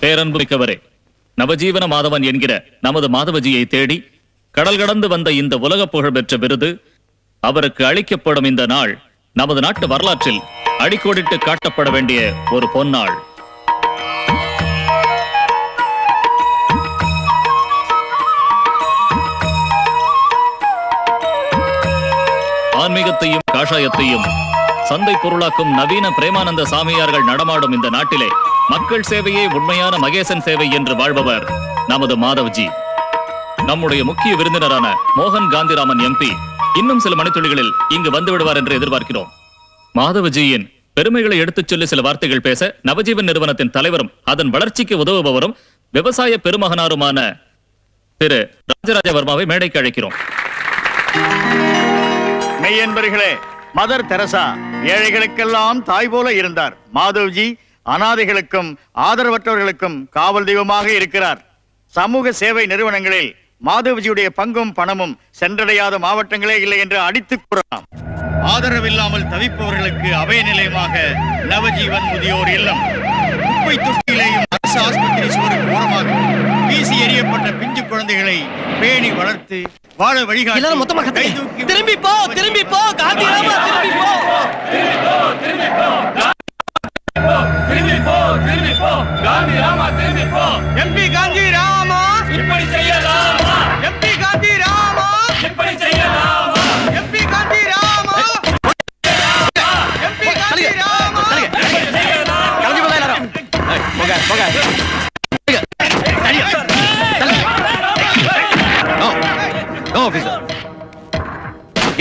பேரன்பு மிக்கவரே, நவஜீவன மாதவன் என்கிற நமது மாதவஜியை தேடி கடல் கடந்து வந்த இந்த உலக புகழ் பெற்ற விருது அவருக்கு அளிக்கப்படும் இந்த நாள் நமது நாட்டு வரலாற்றில் அடிக்கோடிட்டு காட்டப்பட வேண்டிய ஒரு பொன்னாள். ஆன்மீகத்தையும் காஷாயத்தையும் சந்தை பொருளாக்கும் நவீன பிரேமானந்த சாமியார்கள் நடமாடும் இந்த நாட்டிலே மக்கள் சேவையே உண்மையான மகேசன் சேவை என்று வாழ்பவர் நமது மாதவ்ஜி. நம்முடைய முக்கிய விருந்தினரான மோகன் காந்திராமன் எம்பி இன்னும் சில மணித்துளிகளில் இங்கு வந்து விடுவார் என்று எதிர்பார்க்கிறோம். மாதவஜியின் பெருமைகளை எடுத்துச் சொல்லி சில வார்த்தைகள் பேச நவஜீவன் நிறுவனத்தின் தலைவரும் அதன் வளர்ச்சிக்கு உதவுபவரும் விவசாய பெருமகனாருமான திரு ராஜராஜ வர்மாவை மேடைக்கு அழைக்கிறோம். மெய்யன்பர்களே, மதர் தெரசா ஏழைகளுக்கெல்லாம் தாய் போல இருந்தார். மாதவ்ஜி அனாதைகளுக்கும் ஆதரவற்றவர்களுக்கும் காவல் தெய்வமாக இருக்கிறார். சமூக சேவை நிறுவனங்களில் மாதவ்ஜியுடைய பங்கும் பணமும் சென்றடையாத மாவட்டங்களே இல்லை என்று அடித்துக் கூறலாம். ஆதரவில்லாமல் தவிப்பவர்களுக்கு அபய நிலையமாக நவஜீவன் முதியோர் இல்லம், குப்பை தொட்டியிலேயும் அரசு ஆஸ்பத்திரி சுவருக்கு ஓரமாக வீசி எறியப்பட்ட பிஞ்சு குழந்தைகளை பேணி வளர்த்து வாழ வழிகாட்டி திரும்பி போ திரும்பி போ காந்திராமா திரும்பி போ திரும்பி போ திரும்பி போ திரும்பி போ காந்திராமா திரும்பி போ எம்பி காந்திராமா இப்படி செய்யலாமா எம்பி காந்திராமா இப்படி செய்யலாமா எம்பி காந்திராமா எம்பி காந்திராமா கிளம்பி போங்க எல்லாரும் போங்க போங்க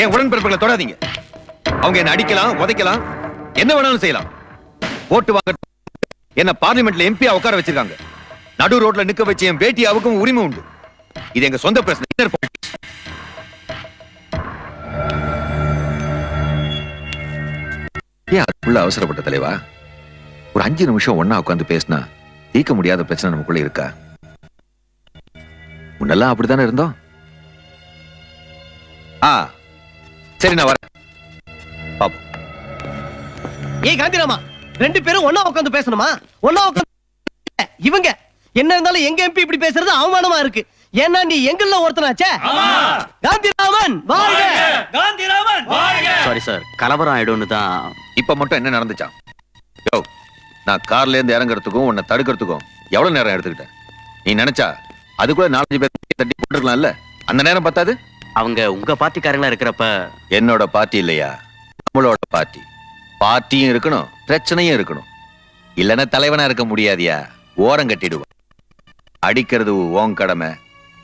ஏன் உடன்பிறப்புகளை தொடாதீங்க. அவங்க என்ன அடிக்கலாம், உதைக்கலாம், என்ன வேணாலும் செய்யலாம். ஓட்டு வாங்க என்ன பார்லிமெண்ட்ல எம்பியா உட்கார வச்சிருக்காங்க. நடு ரோட்ல நிக்க வச்சு என் பேட்டியாவுக்கும் உரிமை உண்டு. இது எங்க சொந்த பிரச்சனை. ஏன் அதுக்குள்ள அவசரப்பட்ட தலைவா? ஒரு 5 நிமிஷம் ஒன்னா உட்காந்து பேசினா தீர்க்க முடியாத பிரச்சனை நமக்குள்ள இருக்கா? முன்னெல்லாம் அப்படித்தானே இருந்தோம். சரி, நான் வரேன். பாப்போம். ஏய் காந்திராமா, 2 பேரும் ஒண்ணா உட்கார்ந்து பேசணுமா? ஒண்ணா உட்கார்ந்து இவங்க என்ன இருந்தாலும் எங்க எம்பி இப்படி பேசுறது அவமானமா இருக்கு. ஏன்னா நீ எங்கல்ல ஒருத்தனாச்சே. காந்திராமன் வாழ்க, காந்திராமன் வாழ்க. சாரி சார், கலவரம் ஆயிடும்னு தான். இப்ப மட்டும் என்ன நடந்துச்சா? யோ, நான் கார்ல இருந்து இறங்குறதுக்கும் உன்னை தடுக்கிறதுக்கும் எவ்வளவு நேரம் எடுத்துக்கிட்டேன்? நீ நினைச்சா அதுக்குள்ள 4-5 பேர் தட்டி போட்டுருக்கலாம்ல. அந்த நேரம் பத்தாது? அவங்க உங்க பார்ட்டிக்காரங்களா இருக்கிறப்ப. என்னோட பார்ட்டி இல்லையா, நம்மளோட பார்ட்டி. பார்ட்டியும் இருக்கணும், பிரச்சனையும் இருக்கணும். இல்லைன்னா தலைவனா இருக்க முடியாதியா? ஓரம் கட்டிடுவா. அடிக்கிறது உன் கடமை,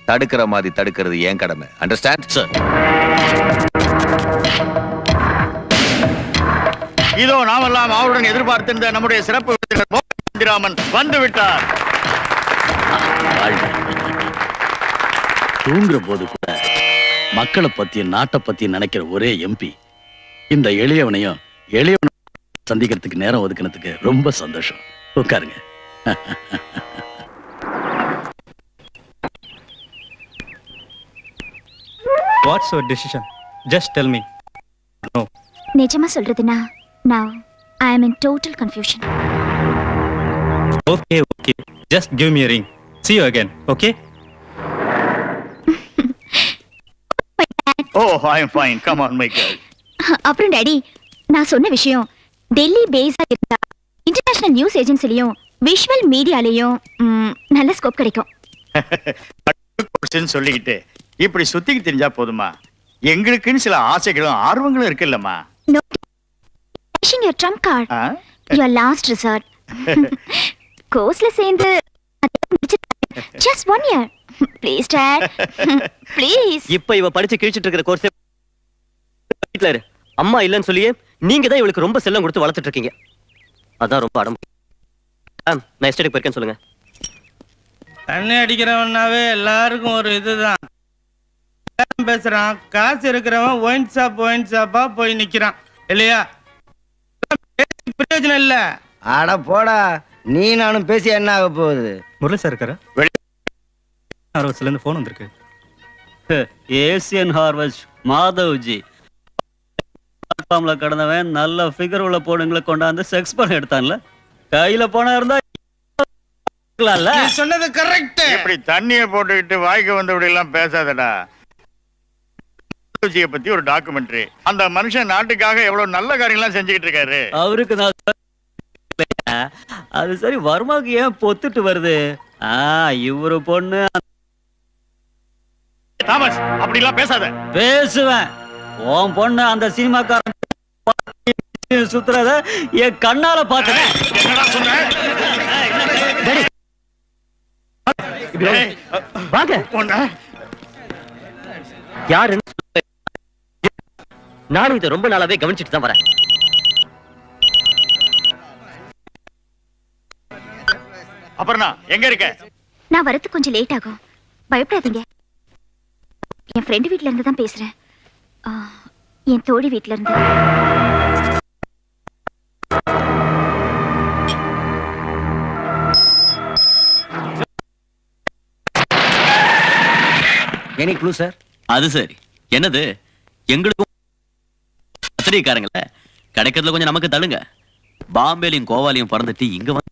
தடுக்கிற மாதிரி தடுக்கிறது என் கடமை. Understand sir? இதோ நாமெல்லாம் அவருடன் எதிர்பார்த்திருந்த நம்முடைய சிறப்பு விருந்தினர் மோகன் காந்திராமன் வந்து விட்டார். தூங்குற போது கூட மக்களை பத்தி நாட்டை பத்தி நினைக்கிற ஒரே எம்பி. இந்த எளியவனையும் சந்திக்கிறதுக்கு நேரம் ஒதுக்கினதுக்கு ரொம்ப சந்தோஷம். உட்காருங்க. What's your decision? Just tell me. No. நிஜமா சொல்றதுனா, now I am in total confusion. Okay. Just give me a ring. See you again. Okay? Oh, I am fine. Come on, my girl. அப்புறம் daddy, நான் சொன்ன விஷயம் டெல்லி பேஸா இருந்தா international news ஏஜென்சிலையும் visual மீடியாலையும் நல்ல scope கிடைக்கும். சொல்லிக்கிட்டு இப்படி சுத்திக்கு தெரிஞ்சா போதுமா? எங்களுக்குன்னு சில ஆசைகளும் ஆர்வங்களும் இருக்குல்லம்மா. your trump card. Your last resort. கோர்ஸ்ல சேர்ந்து just 1 year. Please dad. Please. இப்ப இவ படிச்சு கிழிச்சிட்டு இருக்கிற கோர்ஸ் வீட்ல இரு. அம்மா இல்லன்னு சொல்லியே நீங்க தான் இவளுக்கு ரொம்ப செல்லம் கொடுத்து வளர்த்துட்டு இருக்கீங்க. அதான் ரொம்ப அடம். நான் எஸ்டேட் போயிருக்கேன்னு சொல்லுங்க. தண்ணி அடிக்கிறவனாவே எல்லாருக்கும் ஒரு இதுதான் பேசுறான். காசு இருக்கிறவன் ஒயின் ஷாப்பா போய் நிக்கிறான் இல்லையா? பிரயோஜனம் இல்ல. அட போடா, நீ நானும் பேசி என்ன ஆக போகுது? முரளி சார் இருக்காரா? ஆர்வஸ்ல இருந்து போன் வந்திருக்கு. ஏசியன் ஹார்வெஸ்ட் மாதவ்ஜி பிளாட்ஃபார்ம்ல கடந்தவன் நல்ல ஃபிகர் உள்ள பொண்ணுங்களை கொண்டாந்து செக்ஸ் பண்ண எடுத்தான்ல. கையில போனா இருந்தா நீ சொன்னது கரெக்ட். இப்படி தண்ணிய போட்டுக்கிட்டு வாய்க்கு வந்தபடி எல்லாம் பேசாதடா. மாதவ்ஜியை பத்தி ஒரு டாக்குமெண்ட்ரி. அந்த மனுஷன் நாட்டுக்காக எவ்வளவு நல்ல காரியங்கள்லாம் செஞ்சுக்கிட்டு இருக்காரு. அவருக்கு நான் அது சரி, வர்மாவுக்கு ஏன் பொத்துட்டு வருது? இவரு பொண்ணு. தாமஸ், அப்படி எல்லாம் பேசாத. பேசுவேன். உன் பொண்ணு அந்த சினிமாக்காரன் சுத்துறத என் கண்ணால பார்த்தேன். என்னடா சொன்ன? வாங்க. யாரு? நானும் இதை ரொம்ப நாளாவே கவனிச்சுட்டு தான் வரேன். அப்புறம் எங்க இருக்க? நான் வரதுக்கு கொஞ்சம் லேட் ஆகும், பயப்படாதீங்க. என் ஃப்ரெண்டு வீட்ல இருந்து தான் பேசுறேன். என் தோழி வீட்ல இருந்து. Any clue sir? அது சரி, என்னது? எங்களுக்கும் பத்திரிக்காரங்கள கிடைக்கிறதுல கொஞ்சம் நமக்கு தள்ளுங்க. பாம்பேலையும் கோவாலையும் பிறந்துட்டு இங்க வந்து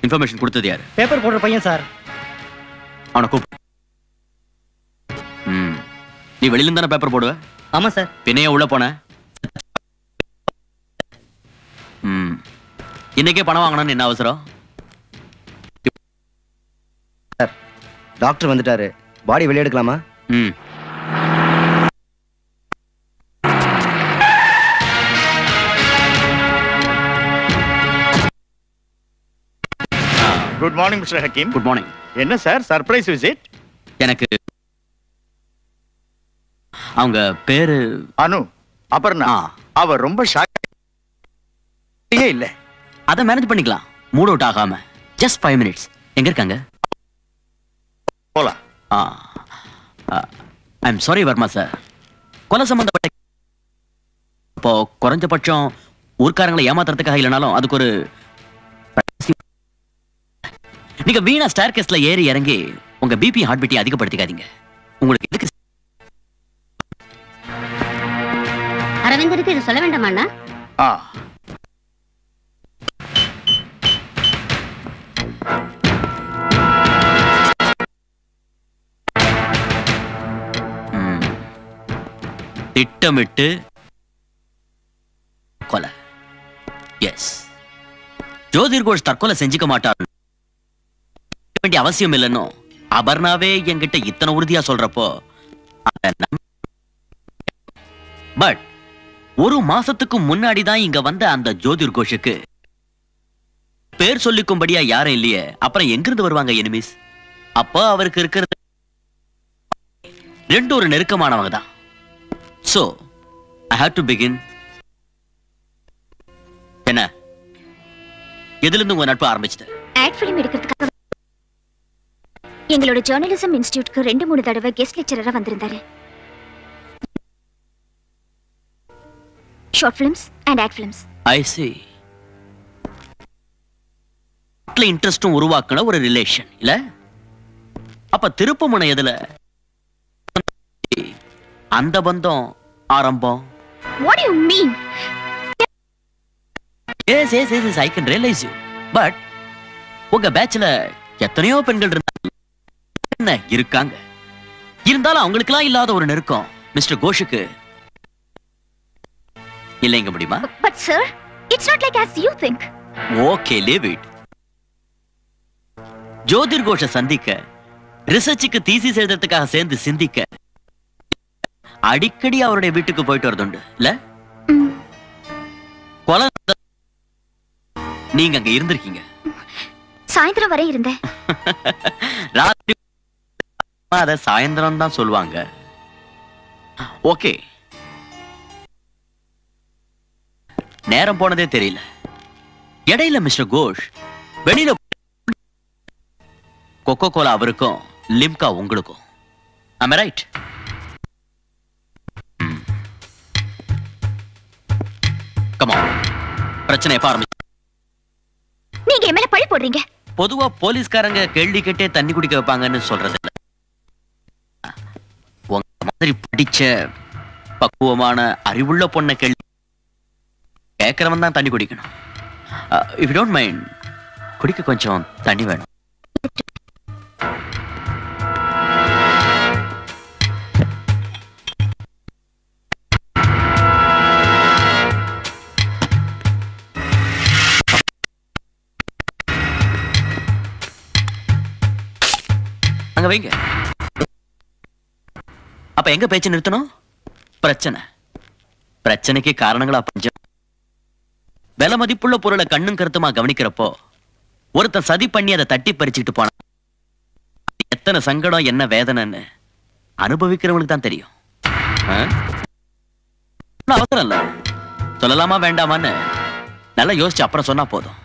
இன்ஃபர்மேஷன் கொடுத்தது யாரு? பேப்பர் போடுற பையன் சார். அவனை கூப்பிடு. நீ வெளியில தானே பேப்பர் போடுவ? ஆமா சார். பின்னைய உள்ள போன? இன்னைக்கே பணம் வாங்கணும்னு என்ன அவசரம்? சார், டாக்டர் வந்துட்டாரு. பாடி வெளியே எடுக்கலாமா? Good morning mister Hakeem. Good morning. என்ன சார் சர்ப்ரைஸ் விசிட்? எனக்கு அவங்க பேரு அனு. அபர்ணா. அவ ரொம்ப ஷாக் இல்ல. அத மேனேஜ் பண்ணிக்கலாம், மூட் அவுட் ஆகாம. Just 5 minutes. எங்க இருக்காங்க? போலாம். I am sorry Varma sir. கொலை சம்பந்தப்பட்ட இப்போ குறைஞ்சபட்சம் ஊர்க்காரங்களை ஏமாத்துறதுக்காக இல்லைனாலும் அதுக்கு ஒரு நீங்க வீணா ஸ்டேர்கேஸ்ல ஏறி இறங்கி உங்க பிபி ஹார்ட் பீட்டை அதிகப்படுத்திக்காதீங்க. உங்களுக்கு எதுக்கு? அரவிந்தருக்கு இது சொல்ல வேண்டாமா? திட்டமிட்டு கொலை. எஸ், ஜோதிர் கோஷ் தற்கொலை செஞ்சுக்க மாட்டார் வேண்டிய அவசியம் இல்லைன்னு அபர்ணாவே என்கிட்ட இத்தனை உறுதியா சொல்றப்போ, பட் ஒரு மாசத்துக்கு முன்னாடி தான் இங்க வந்த அந்த ஜோதிர் கோஷுக்கு பேர் சொல்லிக்கும்படியா யாரும் இல்லையே, அப்புறம் எங்கிருந்து வருவாங்க எனிமீஸ்? அப்ப அவருக்கு இருக்கிறது ரெண்டு ஒரு நெருக்கமானவங்க தான். So I have to begin. என்ன, எதுல இருந்து உங்க நட்பு ஆரம்பிச்சது? ஆட் ஃபிலிம் எடுக்கிறதுக்காக எங்களோட ஜர்னலிசம் இன்ஸ்டிடியூட்க்கு 2-3 தடவை கெஸ்ட் லெக்சரரா வந்திருந்தாரு. Short films and add films. I see. இன்ட்ரெஸ்டும் உருவாக்குன ஒரு ரிலேஷன் இல்ல? அப்ப திருப்புமுனை எதுல அந்த பந்தம் ஆரம்பம்? What do you mean? Yes, I can realize you. But உங்க பேட்ச்ல எத்தனையோ பெண்கள் இருக்காங்க. இருந்தாலும் அவங்களுக்கெல்லாம் இல்லாத ஒரு நெருக்கம் மிஸ்டர் கோஷுக்கு இல்லைங்க முடியுமா? But sir, it's not like as you think. Okay, leave it. ஜோதிர் கோஷ சந்திக்க, ரிசர்ச்சுக்கு தீசிஸ் எழுதுறதுக்காக சேர்ந்து சிந்திக்க அடிக்கடி அவருடைய வீட்டுக்கு போயிட்டு வரதுண்டு இல்ல? கொலை நீங்க அங்க இருந்திருக்கீங்க? சாயந்தரம் வரை இருந்தேன். ராத்திரி அத சாயந்தரம் தான் சொல்லுவாங்க. ஓகே, நேரம் போனதே தெரியல. இடையில மிஸ்டர் கோஷ் வெளியில கொக்கோ கோலா அவருக்கும் லிம்கா உங்களுக்கும் Am I right? Come on. பிரச்சனை எப்ப ஆரம்பிச்சு? நீங்க என் மேல பழி போடுறீங்க. பொதுவா போலீஸ்காரங்க கேள்வி கேட்டே தண்ணி குடிக்க வைப்பாங்கன்னு சொல்றது இல்ல. உங்க மாதிரி படிச்ச பக்குவமான அறிவுள்ள பொண்ணை கேள்வி கேட்கறவன் தான் தண்ணி குடிக்கணும். If you don't mind, குடிக்க கொஞ்சம் தண்ணி வேணும். அங்க வைங்க. அப்ப எங்க பேச்சு நிறுத்தணும்? பிரச்சனைக்கு காரணங்களா பஞ்சம். விலை மதிப்புள்ள பொருளை கண்ணும் கருத்துமா கவனிக்கிறப்போ ஒருத்தன் சதி பண்ணி அதை தட்டி பறிச்சுட்டு போனா எத்தனை சங்கடம் என்ன வேதனைன்னு அனுபவிக்கிறவங்களுக்கு தான் தெரியும். அவசரம் இல்ல, சொல்லலாமா வேண்டாமான்னு நல்லா யோசிச்சு அப்புறம் சொன்னா போதும்.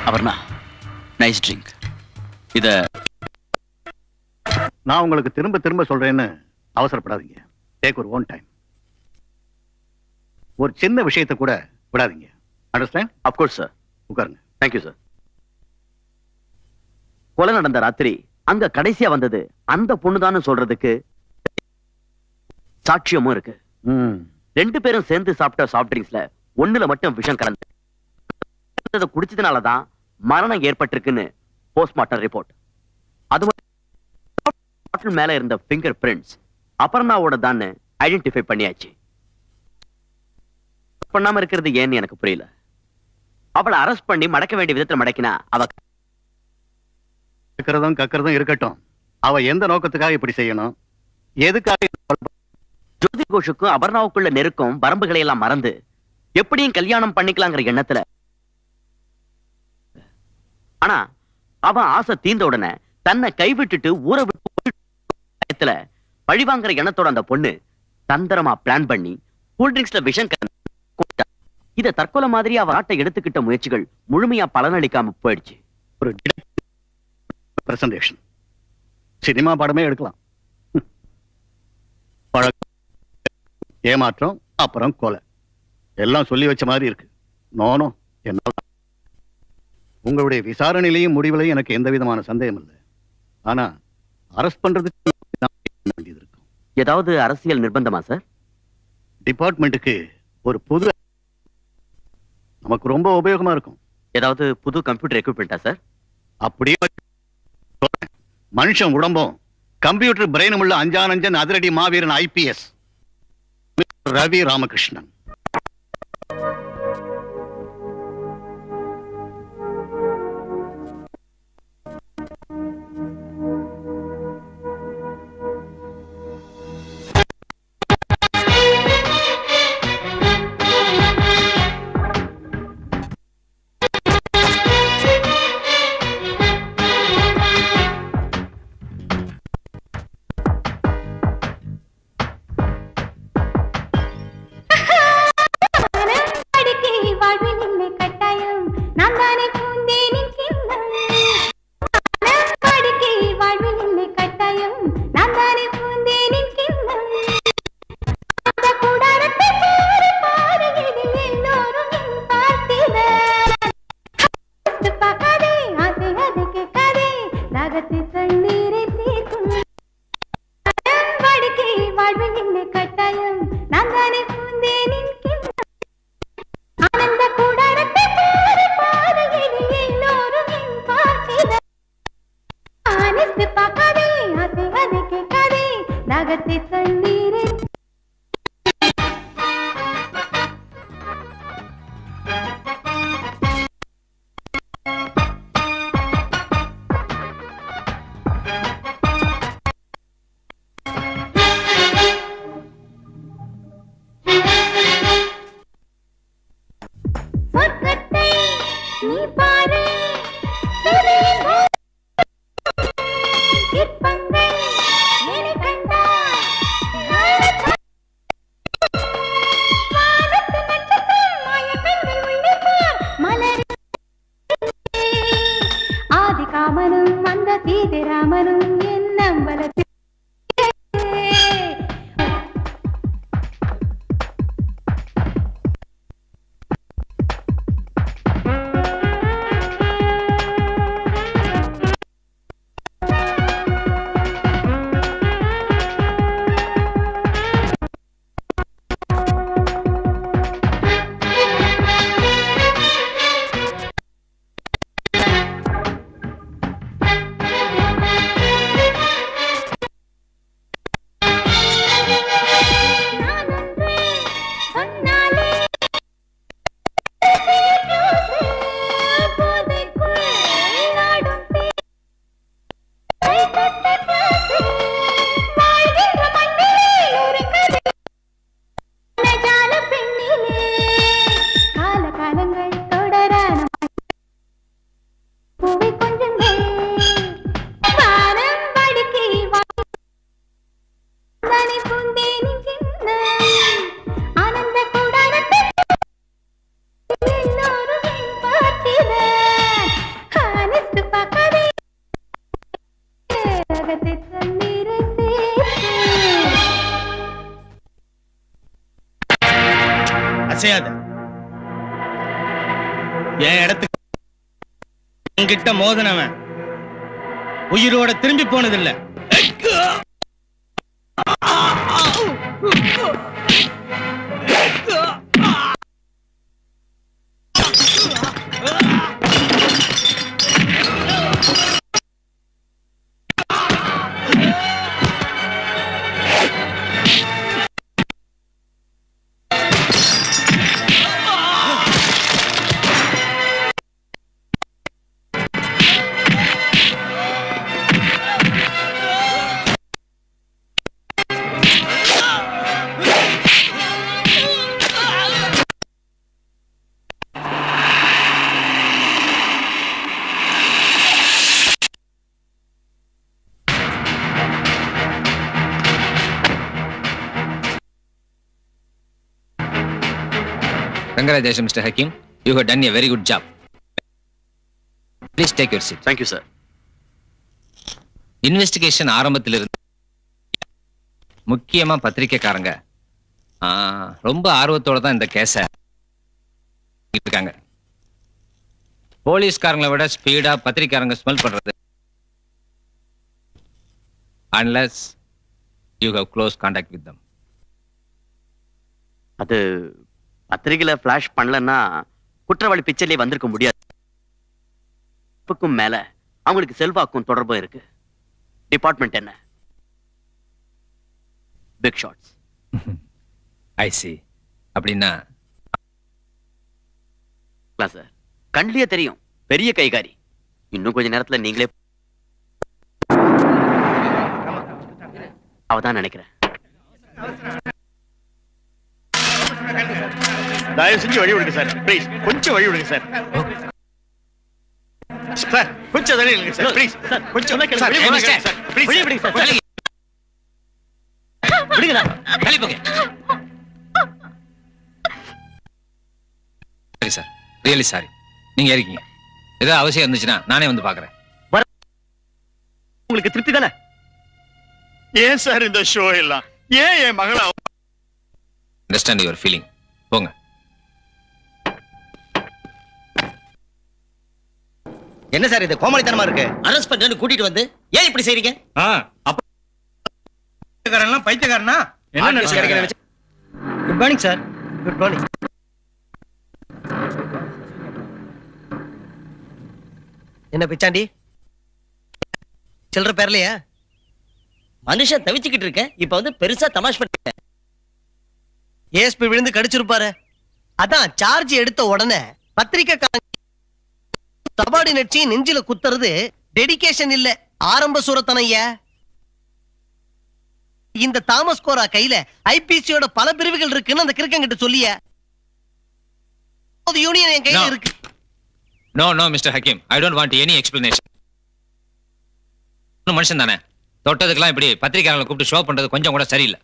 Aparna, nice drink. இத நான் உங்களுக்கு திரும்ப திரும்ப சொல்றேன்னு அவசரப்படாதீங்க. டேக் ஒரு ஓன் டைம். ஒரு சின்ன விஷயத்தை கூட விடாதீங்க. அண்டர்ஸ்டாண்ட்? Of course sir. உட்காருங்க. Thank you sir. கொலை நடந்த ராத்திரி அங்க கடைசியா வந்தது அந்த பொண்ணுதான்னு சொல்றதுக்கு சாட்சியமும் இருக்கு. ரெண்டு பேரும் சேர்ந்து சாப்பிட்ட சாஃப்ட் ட்ரிங்க்ஸ்ல ஒண்ணுல மட்டும் விஷம் கலந்து குடிச்சதுனாலதான் மரணம் ஏற்பட்டிருக்குன்னு போஸ்ட்மார்ட்டம் ரிப்போர்ட். அது பாட்டில் மேல இருந்த பிங்கர் பிரிண்ட்ஸ் அபர்ணாவோட தான் ஐடென்டிஃபை பண்ணியாச்சு. பண்ணாம இருக்கிறது ஏன்னு எனக்கு புரியல. அவளை அரெஸ்ட் பண்ணி மடக்க வேண்டிய விதத்துல மடக்கினா அவ கக்கிறதும் இருக்கட்டும். அவ எந்த நோக்கத்துக்காக இப்படி செய்யணும், எதுக்காக? ஜோதி கோஷுக்கும் அபர்ணாவுக்குள்ள நெருக்கம் வரம்புகளை எல்லாம் மறந்து எப்படியும் கல்யாணம் பண்ணிக்கலாங்கிற எண்ணத்துல. ஆனா அவன் ஆசை தீர்ந்த உடனே தன்னை கைவிட்டுட்டு ஊரை விட்டு பழிவாங்கிற எண்ணத்தோட அந்த பொண்ணு தந்திரமா பிளான் பண்ணி கூல்ட்ரிங்க்ஸ்ல விஷம் கலந்து இத தற்கொலை மாதிரி அவ ஆட்டை எடுத்துக்கிட்ட முயற்சிகள் முழுமையா பலனளிக்காம போயிடுச்சு. ஒரு பிரசன்டேஷன் சினிமா படமே எடுக்கலாம். ஏமாற்றம், அப்புறம் கொலை, எல்லாம் சொல்லி வச்ச மாதிரி இருக்கு. நோனோ, என்னால உங்களுடைய விசாரணையிலையும் முடிவுலையும் எனக்கு எந்த விதமான சந்தேகம் இல்லை. ஆனா அரெஸ்ட் பண்றதுக்கு வேண்டியது இருக்கும். ஏதாவது அரசியல் நிர்பந்தமா சார்? டிபார்ட்மெண்ட்டுக்கு ஒரு புது நமக்கு ரொம்ப உபயோகமா இருக்கும். ஏதாவது புது கம்ப்யூட்டர் எக்யூப்மெண்டா சார்? அப்படியே மனுஷன் உடம்பும் கம்ப்யூட்டர் பிரெயினும் உள்ள அஞ்சானஞ்சன் அதிரடி மாவீரன் IPS ரவி ராமகிருஷ்ணன். வானத்து நட்சத்திரம் மாயக்கண் அசையாத. என் இடத்துக்கு என்கிட்ட மோதனவன் உயிரோட திரும்பி போனதில்லை. Congratulations, Mr. Hakim. You have done a very good job. Please take your seat. Thank you, sir. Investigation ஆரம்பத்திலிருந்து முக்கியமா பத்திரிக்கைக்காரங்க ரொம்ப ஆர்வத்தோட தான் இந்த கேஸை இருக்காங்க. போலீஸ்காரங்களை விட ஸ்பீடா பத்திரிக்கைக்காரங்க ஸ்மெல் பண்றது. Unless you have close contact with them. அது பத்திரிகையில பிளாஷ் பண்ணலன்னா குற்றவாளி பிக்சர்லயே வந்திருக்க முடியாது. மேல அவங்களுக்கு செல்வாக்கும் தொடர்பும் இருக்கு. டிபார்ட்மெண்ட் என்ன? Big shots. I see. அப்படின்னா சார் கண்லயே தெரியும் பெரிய கைகாரி. இன்னும் கொஞ்ச நேரத்துல நீங்களே அவதான் நினைக்கிறேன். தயவு செஞ்சு வழி விடுங்க சார், ப்ளீஸ் கொஞ்சம் வழி விடுங்க சார். சார் கொஞ்சம் தள்ளி நில்லுங்க சார், ப்ளீஸ் கொஞ்சம் வழி விடுங்க சார், ப்ளீஸ் வழி விடுங்க சார். விடுங்கடா. தள்ளி போங்க. சரி சார், ரியலி சாரி. நீங்க இருக்கீங்க. ஏதோ அவசியம் இருந்துச்சுன்னா நானே வந்து பாக்குறேன். உங்களுக்கு திருப்தி தானே? ஏன் சார் இந்த ஷோ எல்லாம்? ஏன் என் மகளை அண்டர்ஸ்டாண்ட் யுவர் ஃபீலிங். போங்க. என்ன சார் இது கோமாளித்தனமா இருக்கு? அரெஸ்ட் பண்ணி கூட்டிட்டு வந்து ஏன் இப்படி செய்றீங்க? பைத்தியக்காரனா? Good morning sir. Good morning. என்ன பிச்சாண்டி சில்லற பேர்லையா? மனுஷன் தவிச்சுக்கிட்டு இருக்க, இப்ப வந்து பெருசா தமாஷ் பண்ண. ஏஎஸ்பி விழுந்து கடிச்சிருப்பாரு. அதான் சார்ஜ் எடுத்த உடனே பத்திரிக்கை சபார்டினேட்ஸி நெஞ்சில குத்துறது டெடிகேஷன் இல்ல, ஆரம்ப சூரத்தனையா. இந்த தாமஸ் கோரா கையில ஐபிசியோட பல பிரிவுகள் இருக்குன்னு அந்த கிறுக்கங்கிட்ட சொல்லிய. யூனியன் என் கையில இருக்கு. No no mister Hakeem, I don't want any explanation. மனுஷன் தானே, தொட்டதுக்கெல்லாம் இப்படி பத்திரிகையாளர்களை கூப்பிட்டு ஷோ பண்றது கொஞ்சம் கூட சரியில்லை.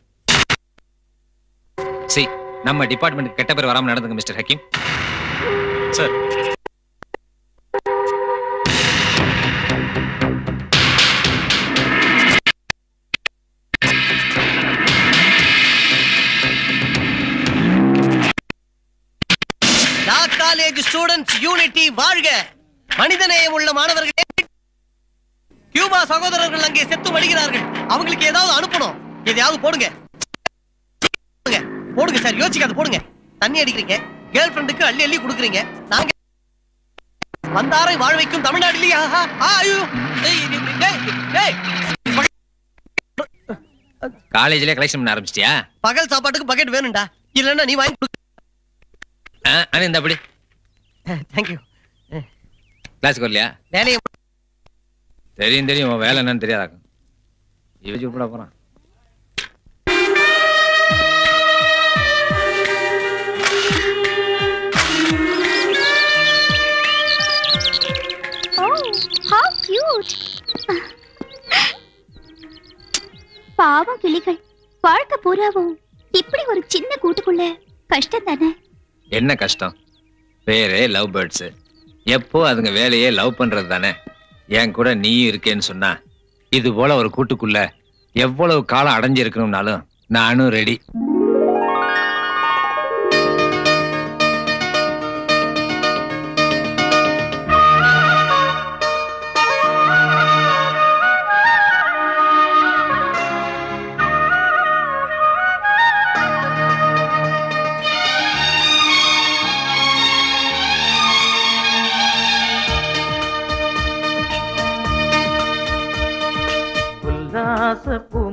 சி, நம்ம டிபார்ட்மெண்ட் கெட்ட பேர் வராம நடந்துங்க mister Hakeem. Sir, college students unity வாழ்க. மனிதநேயம் உள்ள மாணவர்களே, கியூபா சகோதரர்கள் அங்கே செத்து வழிகிறார்கள். அவங்களுக்கு ஏதாவது அனுப்பணும். எதையாவது போடுங்க போடுங்க சார், யோசிக்காத போடுங்க. தண்ணி அடிக்கிறீங்க, கேர்ள் ஃப்ரெண்டுக்கு அள்ளி அள்ளி கொடுக்குறீங்க. நாங்க வந்தாரை வாழ வைக்கும் தமிழ்நாட்டிலேயே. காலேஜ்லயே கலெக்ஷன் பண்ண ஆரம்பிச்சிட்டியா? பகல் சாப்பாட்டுக்கு பக்கெட் வேணும்டா, இல்லன்னா நீ வாங்கி கொடு. இந்த அப்படி தேங்க்யூ. கிளாஸுக்கு வரலையா? வேலையை தெரியும் தெரியும், உன் வேலை என்னன்னு தெரியாதாக்கும். இவச்சு உட்பட போறான். பாவம் கிளிகள், வாழ்க்கை பூராவும் இப்படி ஒரு சின்ன கூட்டுக்குள்ள கஷ்டம் தானே. என்ன கஷ்டம்? பேரே லவ் பேர்ட்ஸ். எப்போ அதுங்க வேலையே லவ் பண்றது தானே. என் கூட நீயும் இருக்கேன்னு சொன்னா இது போல ஒரு கூட்டுக்குள்ள எவ்வளவு காலம் அடைஞ்சிருக்கணும்னாலும் நானும் ரெடி.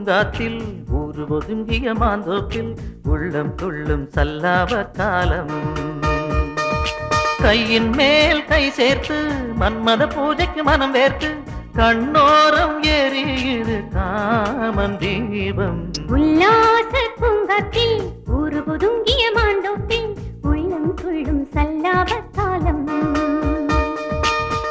பூங்காத்தில் ஊரு ஒதுங்கிய மாந்தோப்பில் உள்ளம் துள்ளும் சல்லாப காலம். கையின் மேல் கை சேர்த்து மன்மத பூஜைக்கு மனம் வேர்த்து கண்ணோரம் எரியுது காமன் தீபம். உல்லாச பூங்காத்தில் ஊரு ஒதுங்கிய மாந்தோப்பில் உள்ளம் துள்ளும் சல்லாப காலம்.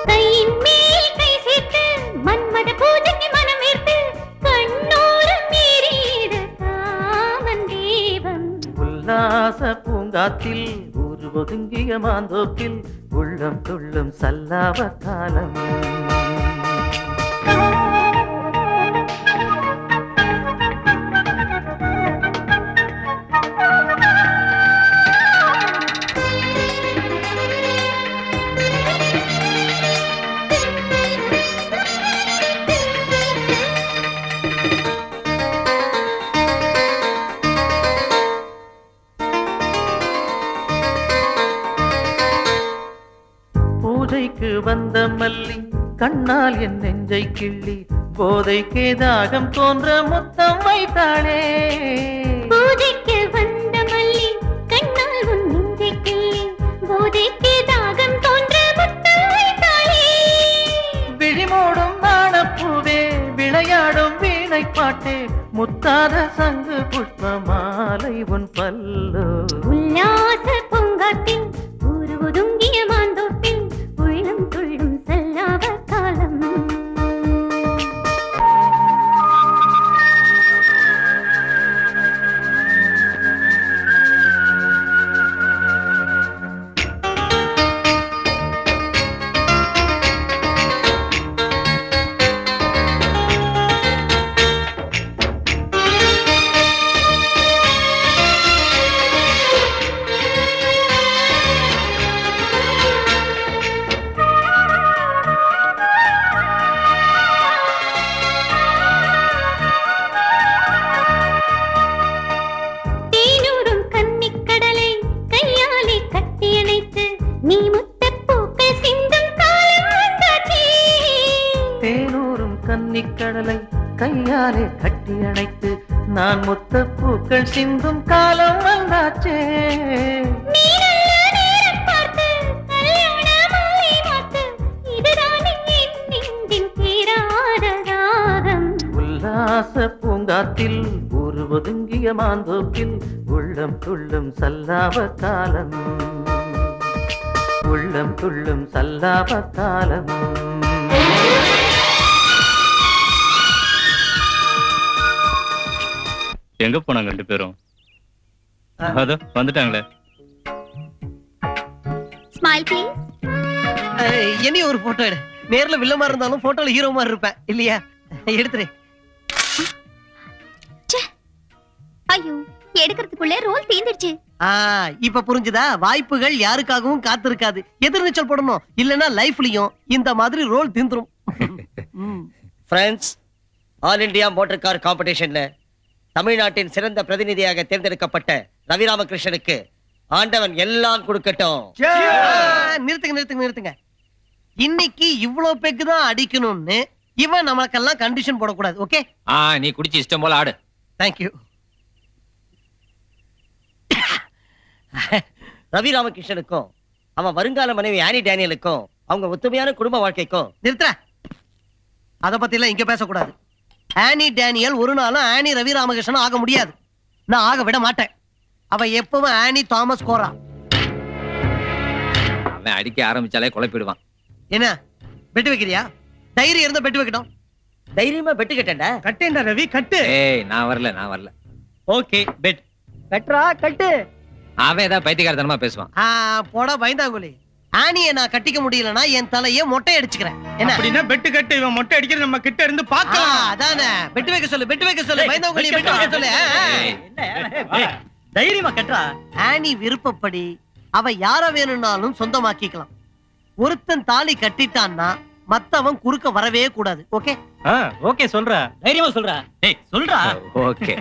கையின் மேல் கை சேர்த்து மன்மத பூஜைக்கு மனம் வேர்த்து கண்ணோரம் எரியுது காமன் தீபம். உல்லாச பூங்காத்தில் ஊரு ஒதுங்கிய மாந்தோப்பில் உள்ளம் துள்ளும் சல்லாப காலம். பூஜைக்கு வந்த மல்லி கண்ணால் என் நெஞ்சை கிள்ளி போதைக்கு தாகம் தோன்ற முத்தம் வைத்தாளே. பூஜைக்கு வந்த மல்லி கண்ணால் உன் நெஞ்சை கிள்ளி போதைக்கு தாகம் தோன்ற முத்தம் வைத்தாளே. விழிமூடும் நாணப்பூவே விளையாடும் வீணை பாட்டே முத்தாத சங்கு புஷ்ப மாலை உன் பல்லோ. உல்லாச பூங்காத்தில் ஊரு ஒதுங்கிய மாந்தோப்பில் உள்ளம் துள்ளும் சல்லாப காலம். கடலை கையாலே கட்டி அணைத்து நான் முத்த பூக்கள் சிந்தும் காலம் வந்தாச்சே. உல்லாச பூங்காத்தில் ஊரு ஒதுங்கிய மாந்தோப்பில் உள்ளம் துள்ளும் சல்லாப காலம். உள்ளம் துள்ளும் சல்லாப காலம். எங்க போனாங்க ரெண்டு பேரும்? அதோ வந்துட்டாங்களே. Smile please. என்னைய ஒரு போட்டோ எடு. நேர்ல வில்லமா இருந்தாலும் போட்டோல ஹீரோ மாதிரி இருப்பேன் இல்லையா? எடுத்துரு. ஐயோ, எடுக்கிறதுக்குள்ளே ரோல் தீந்துடுச்சு. இப்ப புரிஞ்சுதா? வாய்ப்புகள் யாருக்காகவும் காத்திருக்காது. எதிர்நீச்சல் போடணும், இல்லனா லைஃப்லயும் இந்த மாதிரி ரோல் தீந்துரும். Friends, all India motor car காம்படிஷன்ல தமிழ்நாட்டின் சிறந்த பிரதிநிதியாக தேர்ந்தெடுக்கப்பட்ட ரவி ராமகிருஷ்ணனுக்கு ஆண்டவன் எல்லாம் கொடுக்கட்டும். நிறுத்துங்க. இன்னைக்கு இவ்வளவு பேக்கு தான் அடிக்கணும்னு இவன் நமக்கெல்லாம் கண்டிஷன் போடக்கூடாது. ஓகே? நீ குடிச்சு இஷ்டம் போல ஆடு. தேங்க்யூ. ரவி ராமகிருஷ்ணனுக்கும் அவன் வருங்கால மனைவி ஆனி டேனியலுக்கும் அவங்க ஒத்துமையான குடும்ப வாழ்க்கைக்கும் நிறுத்துற. அத பத்தி எல்லாம் இங்க பேசக்கூடாது. ஆனி டேனியல் ஒரு நாளும் ஆனி ரவி ராமகிருஷ்ணன் ஆக முடியாது. நான் ஆக விட மாட்டேன். அவ எப்பவும் ஆனி தாமஸ் கோரா. அவன் அடிக்க ஆரம்பிச்சாலே குழப்பிடுவான். என்ன பெட்டு வைக்கிறியா? தைரியம் இருந்தா பெட்டு வைக்கட்டும். தைரியமா பெட்டு கட்டேன்டா. கட்டேன்டா ரவி, கட்டு. நான் வரல. ஓகே, பெட் கட்டுறா, கட்டு. அவன் ஏதாவது பைத்தியக்காரத்தனமா பேசுவான். போடா பயந்தாங்குழி. ஆனியை நான் கட்டிக்க முடியலனா என் தலையை மொட்டை அடிச்சுக்கிறேன். என்ன அப்படின்னா பெட்டு கட்டு. இவன் மொட்டை அடிக்கிற நம்ம கிட்ட இருந்து பார்க்கலாம். அதானே, பெட்டு வைக்க சொல்லு. பயந்தாங்குழி பெட்டு வைக்க சொல்லு. தைரியமா கட்டுறா. ஆனி விருப்பப்படி அவ யார வேணும்னாலும் சொந்தமாக்கிக்கலாம். ஒருத்தன் தாலி கட்டிட்டான்னா மத்தவன் குறுக்க வரவே கூடாது. ஓகே? ஓகே சொல்றா. தைரியமா சொல்றா. சொல்றா. Okay.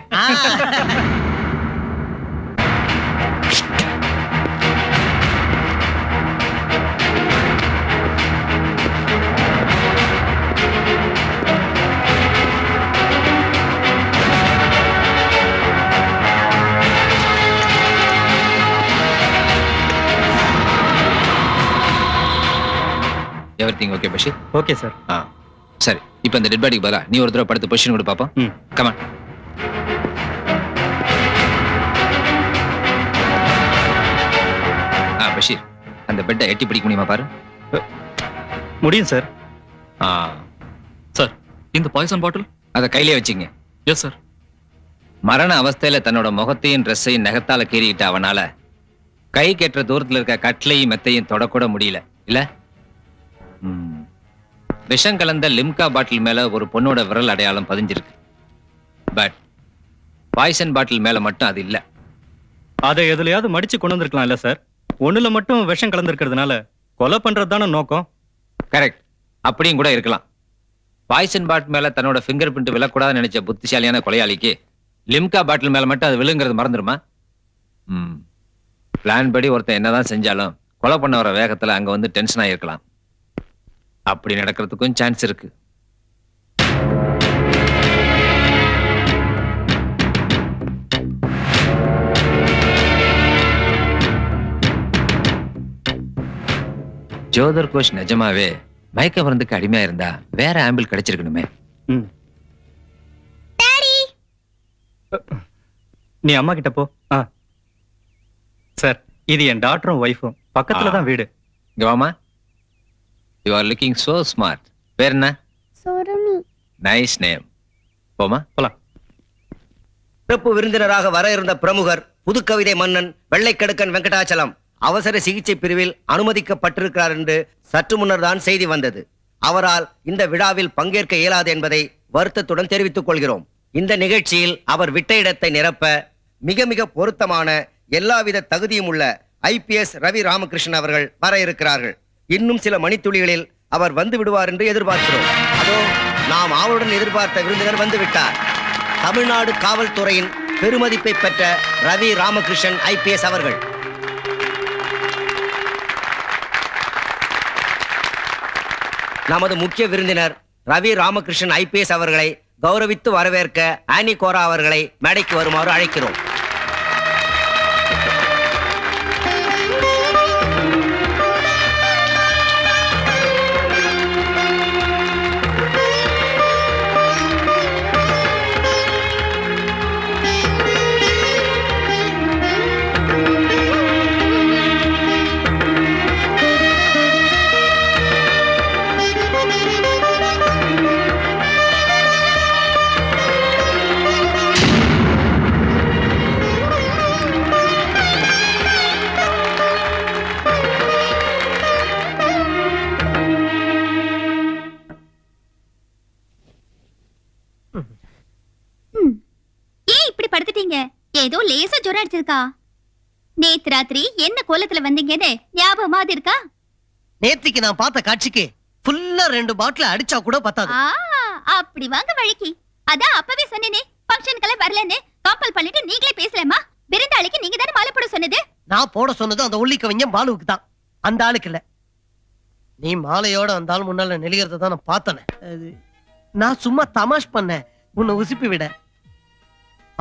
Everything okay Basheer? Okay sir. சரி, இப்போ இந்த டெட் பாடிக்கு பதிலா நீ ஒரு தடவை படுத்து பொசிஷன் கூட பாப்போம். கமான். பஷீர், அந்த பெட்டை எட்டி பிடிக்க முடியுமா பாரு. முடியும் சார். சார், இந்த பாய்சன் பாட்டில் அதை கையிலே வச்சுங்க. Yes sir. மரண அவஸ்தையில தன்னோட முகத்தையும் ட்ரெஸ்ஸையும் நகத்தால கீறிக்கிட்ட அவனால கை கெட்டுற தூரத்துல இருக்க கட்லையும் மெத்தையும் தொடக்கூட முடியல இல்ல. விஷம் கலந்த லிம்கா பாட்டில் மேல ஒரு பொண்ணோட விரல் அடையாளம் பதிஞ்சிருக்கு. பட் பாய்சன் பாட்டில் மேல மட்டும் அது இல்ல. அதை எதுலயாவது மடிச்சு கொண்டு வந்திருக்கலாம் இல்ல சார்? ஒண்ணுல மட்டும் விஷம் கலந்துருக்கிறதுனால கொலை பண்றதுதானே நோக்கம். கரெக்ட், அப்படியும் கூட இருக்கலாம். பாய்சன் பாட்டில் மேல தன்னோட ஃபிங்கர் பிரிண்ட் விழக்கூடாதுன்னு நினைச்ச புத்திசாலியான கொலையாளிக்கு லிம்கா பாட்டில் மேல மட்டும் அது விழுங்கிறது மறந்துருமா? பிளான் படி ஒருத்தன் என்னதான் செஞ்சாலும் கொலை பண்ண வர வேகத்துல அங்க வந்து டென்ஷன் ஆகிருக்கலாம். அப்படி நடக்கிறதுக்கும் சான்ஸ் இருக்கு. ஜோதர் கோஷ் நிஜமாவே மயக்க மருந்துக்கு அடிமையா இருந்தா வேற ஆம்பிள் கிடைச்சிருக்கணுமே. நீ அம்மா கிட்ட போ. சார், இது என் டாக்டரும் ஒய்ஃபும், பக்கத்துல தான் வீடு. இங்க வாமா. You are looking so smart. பேர் என்ன? சோரமி. Nice name. போமா போலாம். சிறப்பு விருந்தினராக வர இருந்த பிரமுகர் புதுக்கவிதை மன்னன் வெள்ளைக்கடுக்கன் வெங்கடாச்சலம் அவசர சிகிச்சை பிரிவில் அனுமதிக்கப்பட்டிருக்கிறார் என்று சற்று முன்னர் தான் செய்தி வந்தது. அவரால் இந்த விழாவில் பங்கேற்க இயலாது என்பதை வருத்தத்துடன் தெரிவித்துக் கொள்கிறோம். இந்த நிகழ்ச்சியில் அவர் விட்ட இடத்தை நிரப்ப மிக மிக பொருத்தமான எல்லாவித தகுதியும் உள்ள IPS ரவி ராமகிருஷ்ணன் அவர்கள் வர இருக்கிறார்கள். இன்னும் சில மணித்துளிகளில் அவர் வந்து விடுவார் என்று எதிர்பார்க்கிறோம். அதோ நாம் ஆவலுடன் எதிர்பார்த்த விருந்தினர் வந்துவிட்டார். தமிழ்நாடு காவல்துறையின் பெருமதிப்பை பெற்ற ரவி ராமகிருஷ்ணன் IPS அவர்கள். நமது முக்கிய விருந்தினர் ரவி ராமகிருஷ்ணன் IPS அவர்களை கௌரவித்து வரவேற்க ஆனி கோரா அவர்களை மேடைக்கு வருமாறு அழைக்கிறோம். ஏதோ லேசா ஜுரம் அடிச்சிருக்கா? நேத்து ராத்திரி என்ன கோலத்துல வந்தீங்கன்னு ஞாபகமாது இருக்கா? நேத்திக்கு நான் பார்த்த காட்சிக்கு ஃபுல்லா 2 பாட்டில் அடிச்சா கூட பத்தாது. அப்படி வாங்க வழிக்கு. அதான் அப்பவே சொன்னேனே ஃபங்க்ஷனுக்கெல்லாம் வரலன்னு. கம்பல் பண்ணிட்டு நீங்களே பேசலாமா? விருந்தாளிக்கு நீங்க தானே மாலை போட சொன்னது. நான் போட சொன்னது அந்த உள்ளி கவிஞன் பாலுவுக்கு தான், அந்த ஆளுக்கு இல்ல. நீ மாலையோட அந்த ஆள் முன்னால நெளிகிறத தான் நான் பார்த்தேன். நான் சும்மா தமாஷ் பண்ணேன், உன்னை உசுப்பி விட.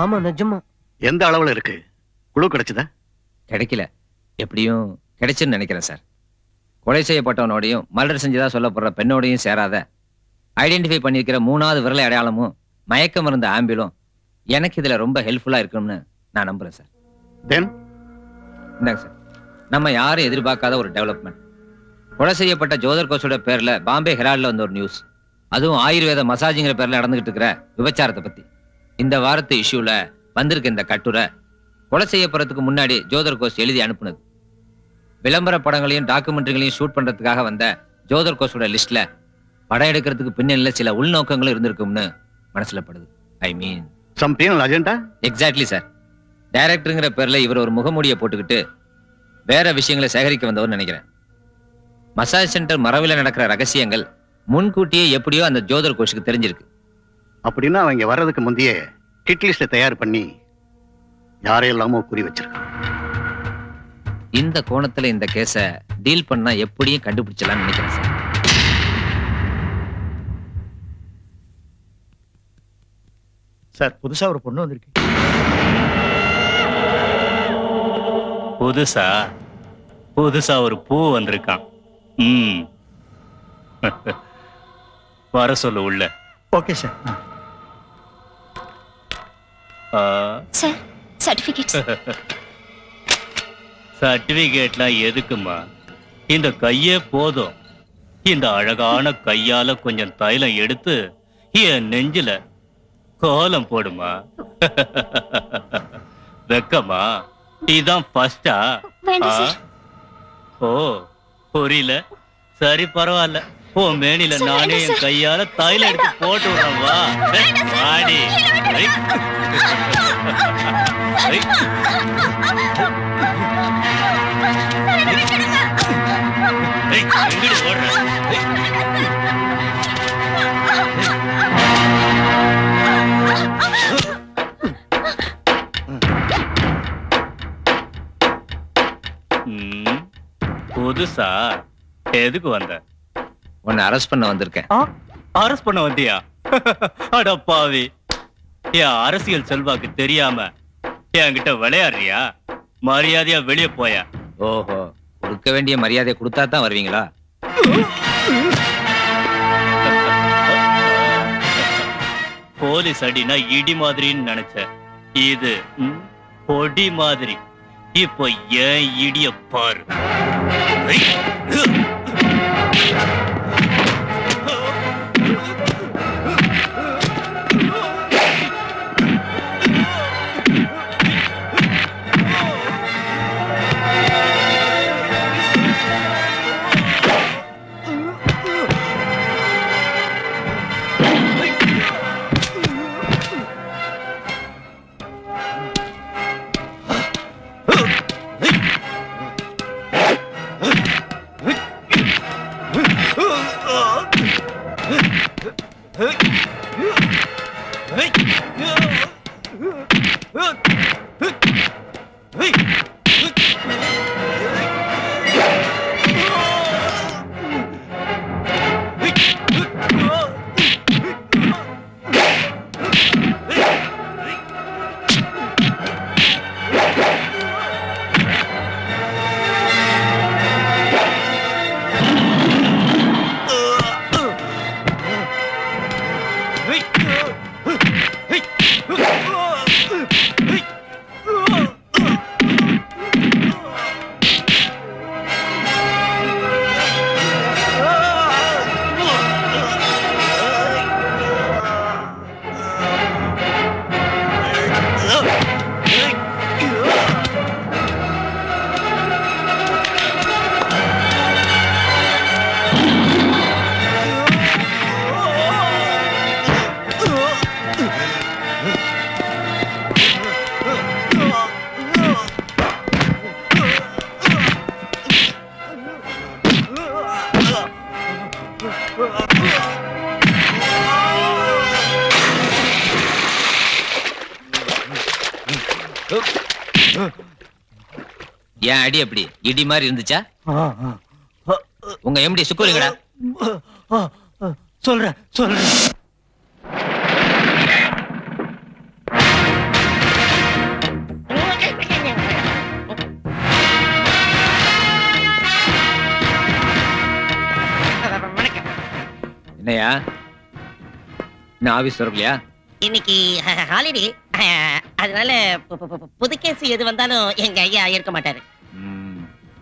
ஆமா நிஜமா. எந்த அளவுல இருக்கு? குழு கிடைச்சதா? கிடைக்கல, எப்படியும் கிடைச்சுன்னு நினைக்கிறேன் சார். கொலை செய்யப்பட்டவனோடையும் மர்டர் செஞ்சதா சொல்லப்படுற பெண்ணோடையும் சேராத ஐடென்டிஃபை பண்ணியிருக்கிற 3வது விரலை அடையாளமும் மயக்க மருந்து ஆம்பிளும் எனக்கு இதுல ரொம்ப ஹெல்ப்ஃபுல்லா இருக்கும்னு நான் நம்புறேன் சார். இந்தாங்க சார், நம்ம யாரும் எதிர்பார்க்காத ஒரு டெவலப்மெண்ட். கொலை செய்யப்பட்ட ஜோதர் கோஷோட பேர்ல பாம்பே ஹெரால்ட்ல வந்த ஒரு நியூஸ். அதுவும் ஆயுர்வேத மசாஜிங்கிற பேர்ல நடந்துகிட்டு இருக்கிற விபச்சாரத்தை பத்தி. இந்த வாரத்து இஷ்யூல வந்திருக்க இந்த கட்டுரை கொலை செய்யப்படுறதுக்கு முன்னாடி ஜோதர் கோஷ் எழுதி அனுப்புனது. விளம்பர படங்களையும் டாக்குமெண்ட்ரிகளையும் ஷூட் பண்றதுக்காக வந்த ஜோதர் கோஷோட லிஸ்ட்ல படம் எடுக்கிறதுக்கு பின்னணியில சில உள்நோக்கங்களும் இருந்திருக்கும்னு மனசுல படுது. I mean some penal agenda. Exactly sir. டைரக்டருங்கிற பேர்ல இவர் ஒரு முகமூடியை போட்டுக்கிட்டு வேற விஷயங்களை சேகரிக்க வந்தவர் நினைக்கிறேன். மசாஜ் சென்டர் மரவில் நடக்கிற ரகசியங்கள் முன்கூட்டியே எப்படியோ அந்த ஜோதர் கோஷுக்கு தெரிஞ்சிருக்கு. அப்படின்னா அவங்க வர்றதுக்கு முந்தையே ஹிட் லிஸ்ட தயார் பண்ணி யாரையெல்லாமோ குறி வச்சிருக்கான். இந்த கோணத்துல இந்த கேஸ டீல் பண்ணா எப்படியும் கண்டுபிடிச்சலாம்னு நினைக்கிறேன் சார். சார், புதுசா ஒரு பொண்ணு வந்திருக்கு. புதுசா ஒரு பூ வந்திருக்கான். வர சொல்லு உள்ள. Okay sir. Sir certificates. சர்டிபிகேட்லாம் எதுக்குமா? இந்த கையே போதும். இந்த அழகான கையால கொஞ்சம் தைலம் எடுத்து என் நெஞ்சில கோலம் போடுமா. வெக்கமா? இதான் ஃபர்ஸ்டா? ஓ புரியல. சரி பரவாயில்ல. ஓ மேனில நானே என் கையால தைலம் எடுத்து போட்டு விடுறேன். வா வாடி. எங்கடி ஓடுற? புதுசா எதுக்கு வந்த? உன்னை அரெஸ்ட் பண்ண வந்திருக்கேன். அரெஸ்ட் பண்ண வந்தியா? அடப்பாவி, என் அரசியல் செல்வாக்கு தெரியாம என்கிட்ட விளையாடுறியா? மரியாதையா வெளியே போய. ஓஹோ, கொடுக்க வேண்டிய மரியாதையை கொடுத்தா தான் வருவீங்களா? போலீஸ் அடினா இடி மாதிரின்னு நினைச்ச. இது பொடி மாதிரி. இப்போ ஏன் இடிய பாரு. ஏன் அடி அப்படி இடி மாதிரி இருந்துச்சா? உங்க எம்டி சுக்குறீங்கடா. சொல்றேன். என்னையா இன்னும் ஆபீஸ் திறக்கலையா? இன்னைக்கு ஹாலிடே, அதனால புது கேஸ் எது வந்தாலும் எங்க ஐயா இருக்க மாட்டாரு.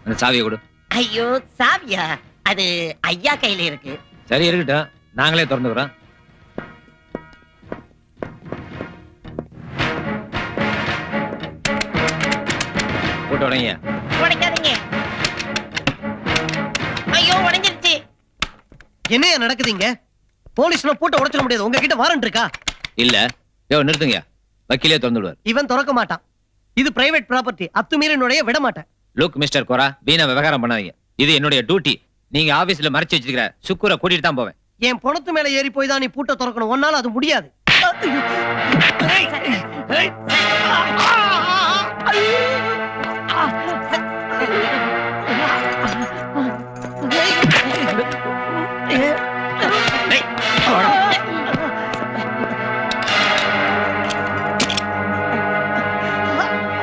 அந்த சாவியை கொடு. ஐயோ சாவியா? அது ஐயா கையில இருக்கு. சரி இருக்கட்டும், நாங்களே திறந்துக்கிறோம். போட்டு உடைங்க. உடைக்காதீங்க. ஐயோ உடைஞ்சிருச்சு. என்னையா நடக்குதுங்க? போலீஸ்ல போட்டு உடைச்சிட முடியாது. உங்ககிட்ட வாரண்ட் இருக்கா? இல்ல. நிறுத்துங்க, வக்கீலே திறந்துடுவார். இவன் திறக்க மாட்டான். இது பிரைவேட் ப்ராப்பர்ட்டி. அத்துமீறி நுழைய விட மாட்டேன். லுக் மிஸ்டர் கோரா, வீணா விவகாரம் பண்ணாதீங்க. இது என்னுடைய டியூட்டி. நீங்க ஆபீஸ்ல மறைச்சு வச்சிருக்கிற சுக்குரை கூட்டிட்டு தான் போவேன். என் பணத்து மேல ஏறி போய் தான் நீ பூட்ட திறக்கணும். ஒன்னால அது முடியாது.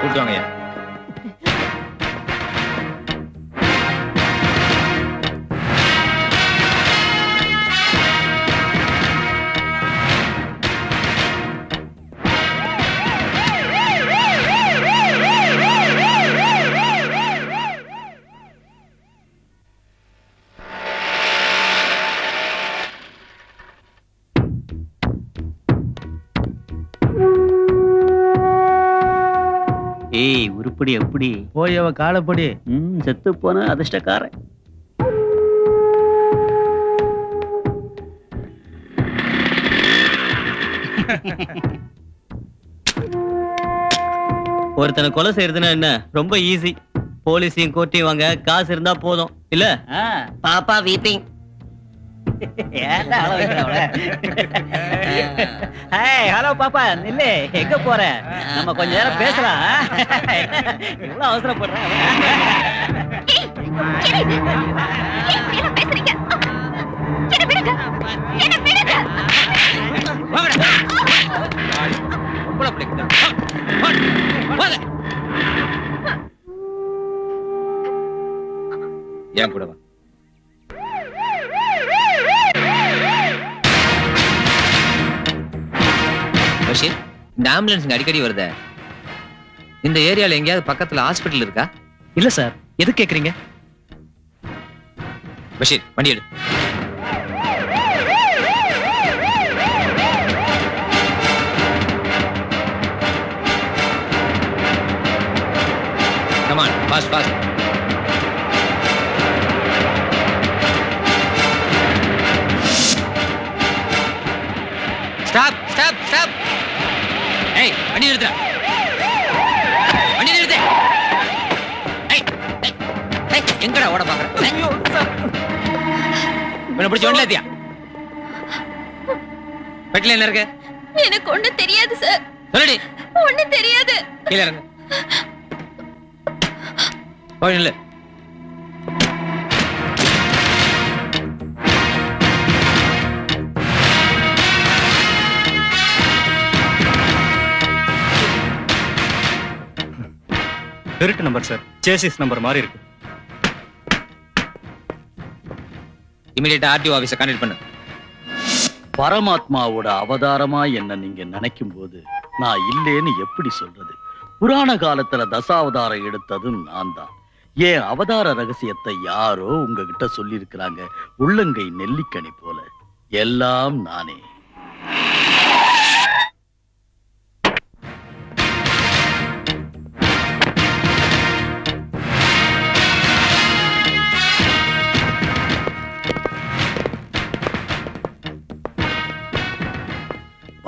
கூட்டுவாங்க. ஏய் உருப்படி எப்படி போய் அவ காலப்படி செத்து போன அதிர்ஷ்டக்காரன். ஒருத்தனை கொலை செய்யறதுன்னா என்ன ரொம்ப ஈஸி. போலீஸையும் கோர்ட்டையும் வாங்க காசு இருந்தா போதும் இல்ல. பாப்பா வீப்பிங். ஹலோ பாப்பா நில்லு, எங்க போற? நம்ம கொஞ்ச நேரம் பேசலாம். இவ்வளவு அவசரப்படுற? ஏன் கூட வா. பஷீர், இந்த ஆம்புலன்ஸ் அடிக்கடி வருத. இந்த ஏரியால எங்கேயாவது பக்கத்துல ஹாஸ்பிட்டல் இருக்கா? இல்ல சார். எது கேக்குறீங்க? பஷீர் வண்டி எடு. Come on, fast, fast. Stop, stop, stop. Hey, வண்டி நிறுத்து. வண்டி நிறுத்து. Hey, hey, எங்கடா ஓட பாக்குற? இவனை பிடிச்ச வண்டில ஏத்தியா? பெட்ல என்ன இருக்கு? எனக்கு ஒண்ணு தெரியாது சார். சொல்லுடி. ஒண்ணு தெரியாது. கீழ இறங்கு. போய் நில்லு. திருட்டு நம்பர் சார். சேசிஸ் நம்பர் மாதிரி இருக்கு. இமிடியேட்டா ஆர்டிஓ ஆபீஸை கான்டாக்ட் பண்ணு. பரமாத்மாவோட அவதாரமா என்ன நீங்க நினைக்கும் போது நான் இல்லேன்னு எப்படி சொல்றது? புராண காலத்துல தசாவதாரம் எடுத்தது நான் தான். ஏன் அவதார ரகசியத்தை யாரோ உங்ககிட்ட சொல்லி இருக்கிறாங்க. உள்ளங்கை நெல்லிக்கனி போல எல்லாம் நானே.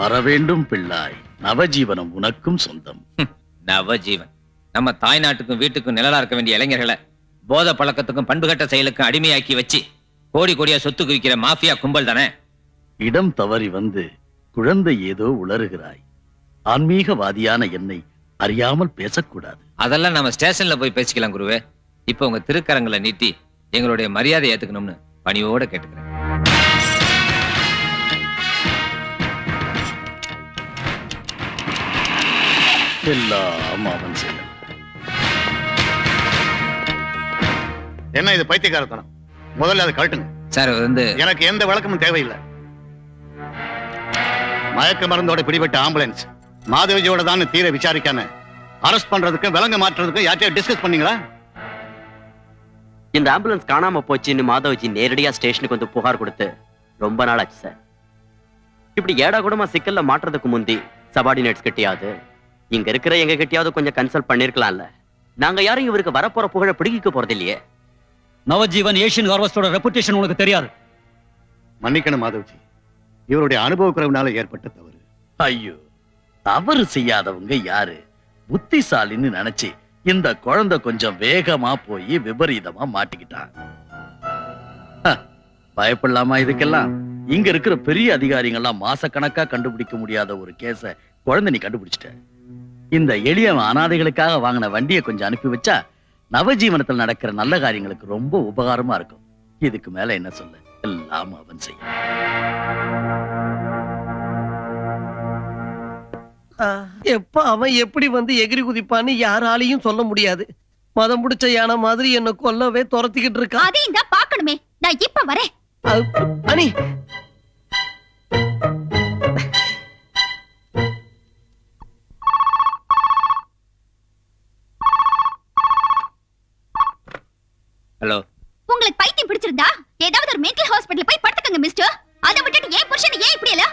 வரவேண்டும் பிள்ளாய், நவஜீவனம் உனக்கும் சொந்தம். நவஜீவன் நம்ம தாய் நாட்டுக்கும் வீட்டுக்கும் நிழலா இருக்க வேண்டிய இளைஞர்களை போத பழக்கத்துக்கும் பண்புகட்ட செயலுக்கும் அடிமையாக்கி வச்சு கோடி கோடியா சொத்து குவிக்கிற மாஃபியா கும்பல் தானே. இடம் தவறி வந்து குழந்தை ஏதோ உளறுகிறாய். ஆன்மீகவாதியான என்னை அறியாமல் பேசக்கூடாது. அதெல்லாம் நம்ம ஸ்டேஷன்ல போய் பேசிக்கலாம் குருவே. இப்ப உங்க திருக்கரங்களை நீட்டி எங்களுடைய மரியாதை ஏத்துக்கணும்னு பணியோட கேட்டுக்கிறேன். எல்லாம் அவன் செயல். என்ன இது பைத்தியக்காரத்தனம்? முதல்ல அதை கழட்டுங்க சார். வந்து எனக்கு எந்த விளக்கமும் தேவையில்லை. மயக்க மருந்தோட பிடிபட்ட ஆம்புலன்ஸ் மாதவிஜியோட தான் தீர விசாரிக்காம அரெஸ்ட் பண்றதுக்கு விலங்கு மாற்றுறதுக்கு யார்ட்டையும் டிஸ்கஸ் பண்ணீங்களா? இந்த ஆம்புலன்ஸ் காணாம போச்சுன்னு மாதவஜி நேரடியா ஸ்டேஷனுக்கு வந்து புகார் கொடுத்து ரொம்ப நாள் ஆச்சு சார். இப்படி ஏடா கூடமா சிக்கல்ல மாட்டுறதுக்கு முந்தி சபார்டினேட்ஸ் கிட்டியாவது இங்க இருக்கிற எங்க கிட்டியாவது கொஞ்சம் கன்சல்ட் பண்ணிருக்கலாம்ல. நாங்க யாரும் இவருக்கு வரப்போற புகழ பிடிக்க போறது இல்லையே. நவஜீவன் ஏஷியன் ஹார்வெஸ்டோட ரெபுடேஷன் உனக்கு தெரியாது. மன்னிக்கணும் மாதவ்ஜி, இவருடைய அனுபவ குறைவுனால ஏற்பட்ட தவறு. ஐயோ, தவறு செய்யாதவங்க யாரு? புத்திசாலின்னு நினைச்சு இந்த குழந்தை கொஞ்சம் வேகமா போய் விபரீதமா மாட்டிக்கிட்டான். பயப்படலாமா இதுக்கெல்லாம்? இங்க இருக்கிற பெரிய அதிகாரிகள்லாம் மாசக்கணக்கா கண்டுபிடிக்க முடியாத ஒரு கேஸ குழந்தை நீ கண்டுபிடிச்சிட்ட. இந்த எளிய அனாதைகளுக்காக வாங்கின வண்டியை கொஞ்சம் அனுப்பி வச்சா நவஜீவனத்தில் நடக்கிற நல்ல காரியங்களுக்கு ரொம்ப உபகாரமா இருக்கும். இதுக்கு மேல என்ன சொல்ல? எல்லாம் அவன் செய்ய. எப்ப அவன் எப்படி வந்து எகிரி குதிப்பான்னு யாராலையும் சொல்ல முடியாது. மதம் பிடிச்ச யானை மாதிரி என்ன கொல்லவே துரத்திக்கிட்டு இருக்கா. அதையும் தான் பார்க்கணுமே. நான் இப்ப வரேன். அனி ஹலோ. உங்களுக்கு பைத்தியம் பிடிச்சிருந்தா ஏதாவது ஒரு மென்டல் ஹாஸ்பிடல் போய் படுத்துக்கங்க மிஸ்டர். அதை விட்டுட்டு ஏன் புருஷன் ஏன் இப்படி இல்ல?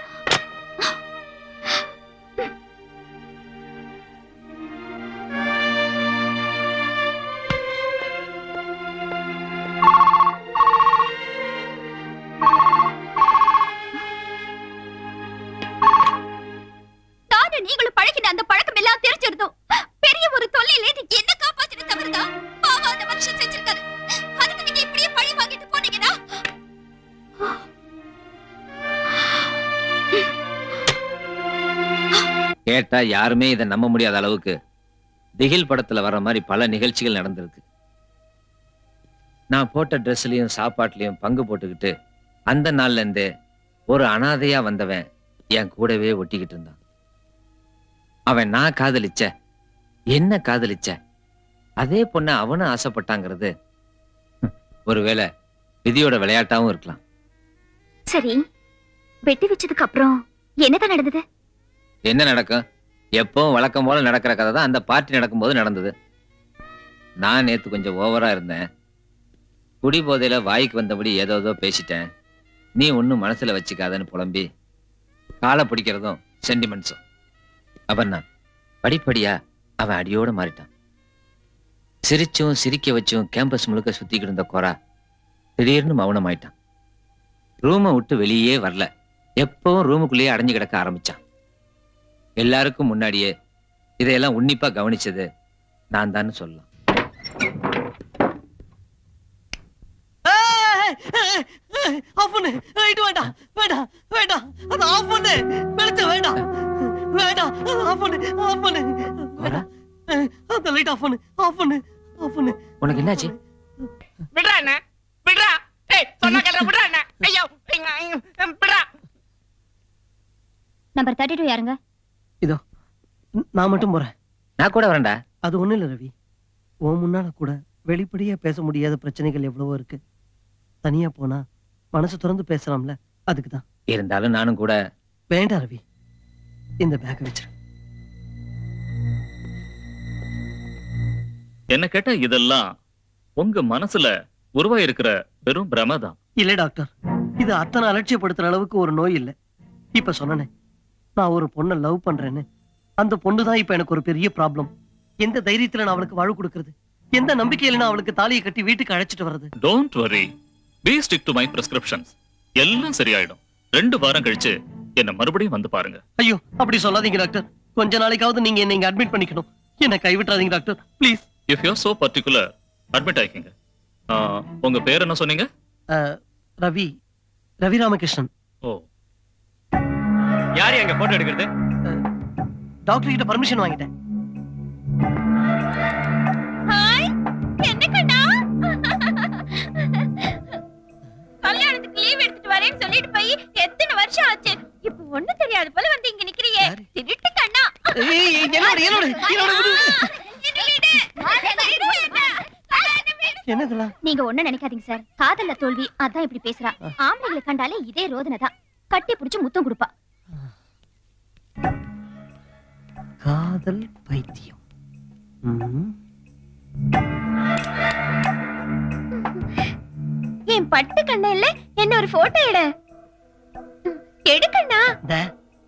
கேட்டா யாருமே இதை நம்ப முடியாத அளவுக்கு திகில் படத்துல வர்ற மாதிரி பல நிகழ்ச்சிகள் நடந்திருக்கு. நான் போட்ட ட்ரெஸ்லயும் சாப்பாட்டுலயும் பங்கு போட்டுக்கிட்டு அந்த நாள்ல இருந்தே ஒரு அனாதையா வந்தவன் என் கூடவே ஒட்டிக்கிட்டு இருந்தான். அவன் நான் காதலிச்ச என்ன காதலிச்ச அதே பொண்ண அவனும் ஆசைப்பட்டாங்கிறது ஒருவேளை விதியோட விளையாட்டாவும் இருக்கலாம். சரி, வெட்டி வச்சதுக்கு அப்புறம் என்னதான் நடந்தது? என்ன நடக்கும்? எப்பவும் வழக்கம் போல நடக்கிற கதை தான் அந்த பார்ட்டி நடக்கும்போது நடந்தது. நான் நேத்து கொஞ்சம் ஓவரா இருந்தேன். குடி போதையில வாய்க்கு வந்தபடி ஏதோ பேசிட்டேன். நீ ஒன்னும் மனசுல வச்சுக்காதன்னு புலம்பி காலை பிடிக்கிறதும் சென்டிமெண்ட்ஸும். அவன் படிப்படியா அவன் அடியோட மாறிட்டான். சிரிச்சும் சிரிக்க வச்சும் கேம்பஸ் முழுக்க சுத்திக்கிட்டு இருந்த கோரா திடீர்னு மௌனம் ஆயிட்டான். ரூமை விட்டு வெளியே வரல. எப்பவும் ரூமுக்குள்ளேயே அடைஞ்சு கிடக்க ஆரம்பிச்சான். எல்லாருக்கும் முன்னாடியே இதையெல்லாம் உன்னிப்பா கவனிச்சது நான் தான் சொல்லலாம். உனக்கு என்னாச்சு? விடுறா அண்ணா, விடுறா. ஏய், சொன்னா கேட்டா விடுறா அண்ணா. ஐயோ, விடுறா. நம்பர் 32 யாருங்க? இதோ நான் மட்டும் போறேன். நான் கூட வரேன்டா. அது ஒண்ணு இல்ல ரவி, உன் முன்னால கூட வெளிப்படையா பேச முடியாத பிரச்சனைகள் எவ்வளவோ இருக்கு. தனியா போனா மனசு திறந்து பேசலாம்ல, அதுக்குதான். இருந்தாலும் நானும் கூட. வேண்டாம் ரவி, இந்த பேக் வச்சிரு. என்ன கேட்டா இதெல்லாம் உங்க மனசுல உருவாயிருக்கிற வெறும் பிரமதான். இல்ல டாக்டர், இது அத்தனை அலட்சியப்படுத்துற அளவுக்கு ஒரு நோய் இல்ல. இப்ப சொன்னனே, நான் ஒரு பொண்ணை லவ் பண்றேன்னு, அந்த பொண்ணுதான் இப்ப எனக்கு ஒரு பெரிய ப்ராப்ளம். எந்த தைரியத்துல நான் அவளுக்கு வாழ் கொடுக்கறது? எந்த நம்பிக்கையில நான் அவளுக்கு தாலியை கட்டி வீட்டுக்கு அழைச்சிட்டு வர்றது? Don't worry, be stick to my prescriptions. எல்லாம் சரியாயிடும். 2 வாரம் கழிச்சு என்ன மறுபடியும் வந்து பாருங்க. ஐயோ, அப்படி சொல்லாதீங்க டாக்டர். கொஞ்ச நாளைக்காவது நீங்க என்ன இங்க அட்மிட் பண்ணிக்கணும். என்ன கைவிட்டுறாதீங்க doctor, please. If you are so particular, admit ஆயிக்கீங்க. உங்க பேர் என்ன சொன்னீங்க? ரவி ராமகிருஷ்ணன். ஓ, யார் எங்க போட்டோ எடுக்கிறது? டாக்டர் கிட்ட பர்மிஷன் வாங்கிட்டேன். ஹாய், என்ன கண்ணா? கல்யாணத்துக்கு லீவ் எடுத்துட்டு வரேன்னு சொல்லிட்டு போய் எத்தனை வருஷம் ஆச்சு? இப்போ ஒண்ணு தெரியாது போல வந்து இங்க நிக்கிறியே. திருட்டு கண்ணா. என்னதுலாம்? நீங்க ஒண்ணு நினைக்காதீங்க சார். காதல்ல தோல்வி, அதான் இப்படி பேசுறா. ஆம்பளைங்களை கண்டாலே இதே ரோதனை தான். கட்டி பிடிச்சு முத்தம் கொடுப்பா. காதல் பைத்தியம். என் பட்டு கண்ண இல்ல, என்ன ஒரு போட்டோ எடுக்கண்ணா.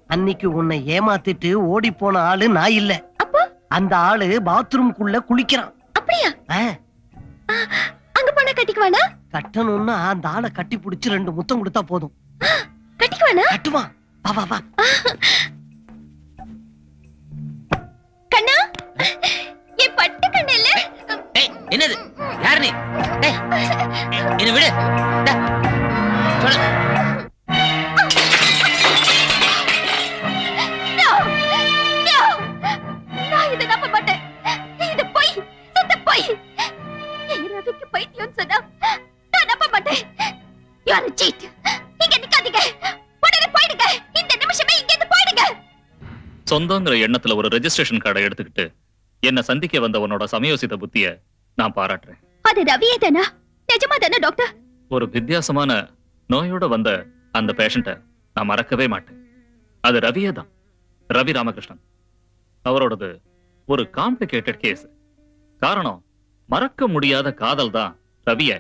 அன்னைக்கு உன்னை ஏமாத்திட்டு ஓடி போன ஆளு நான் இல்ல. அப்போ அந்த ஆளு பாத்ரூம்குள்ள குளிக்கிறான். அப்படியா? அங்க போனா கட்டிக்குவானா? கட்டணும்னா அந்த ஆளை கட்டி பிடிச்சு 2 முத்தம் கொடுத்தா போதும். கட்டிக்குவானா? கட்டுவான். வா வா வா. கண்ணா, என் பட்டு கண்ண இல்ல. என்னது? யார் நீ? என்ன விடு. நான் இதை நம்ப மாட்டேன். இது பொய், சுத்த பொய். ரவிக்கு பைத்தியம் சொன்னா நான் நம்ப மாட்டேன். You are a cheat. இங்க நிக்காதீங்க, உடனே போயிடுங்க. இந்த நிமிஷமே இங்க இருந்து போயிடுங்க. சொந்தங்கிற எண்ணத்துல ஒரு ரெஜிஸ்ட்ரேஷன் கார்டை எடுத்துக்கிட்டு என்ன சந்திக்க வந்தவனோட சமயோசித புத்திய நான் பாராட்டுறேன். அது ரவியே தானா? நிஜமா தானே டாக்டர்? ஒரு வித்தியாசமான நோயோட வந்த அந்த பேஷண்ட நான் மறக்கவே மாட்டேன். அது ரவியே தான், ரவி ராமகிருஷ்ணன். அவரோடது ஒரு காம்ப்ளிகேட்டட் கேஸ். காரணம், மறக்க முடியாத காதல் தான் ரவிய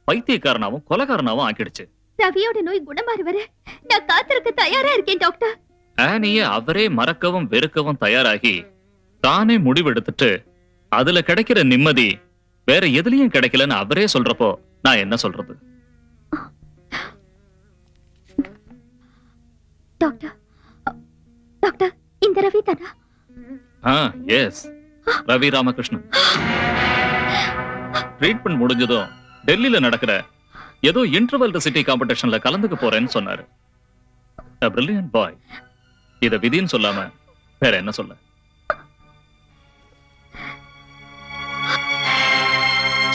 பைத்தியக்காரனாவும் கொலைகாரனாவும் ஆக்கிடுச்சு. ரவியோட நோய் குணமாறு வர நான் காத்திருக்க தயாரா இருக்கேன் டாக்டர். ஆனிய அவரே மறக்கவும் வெறுக்கவும் தயாராகி தானே முடிவெடுத்துட்டு அதுல கிடைக்கிற நிம்மதி வேற எதுலயும் கிடைக்கலன்னு அவரே சொல்றப்போ நான் என்ன சொல்றது? டாக்டர், டாக்டர், இந்த ரவி தானா? எஸ், ரவி ராமகிருஷ்ணன். ட்ரீட்மெண்ட் முடிஞ்சதும் டெல்லியில நடக்கிற ஏதோ இன்டர்வல் சிட்டி காம்படிஷன்ல கலந்துக்க போறேன்னு சொன்னாரு. A brilliant boy. இத விதின்னு சொல்லாம வேற என்ன சொல்ல?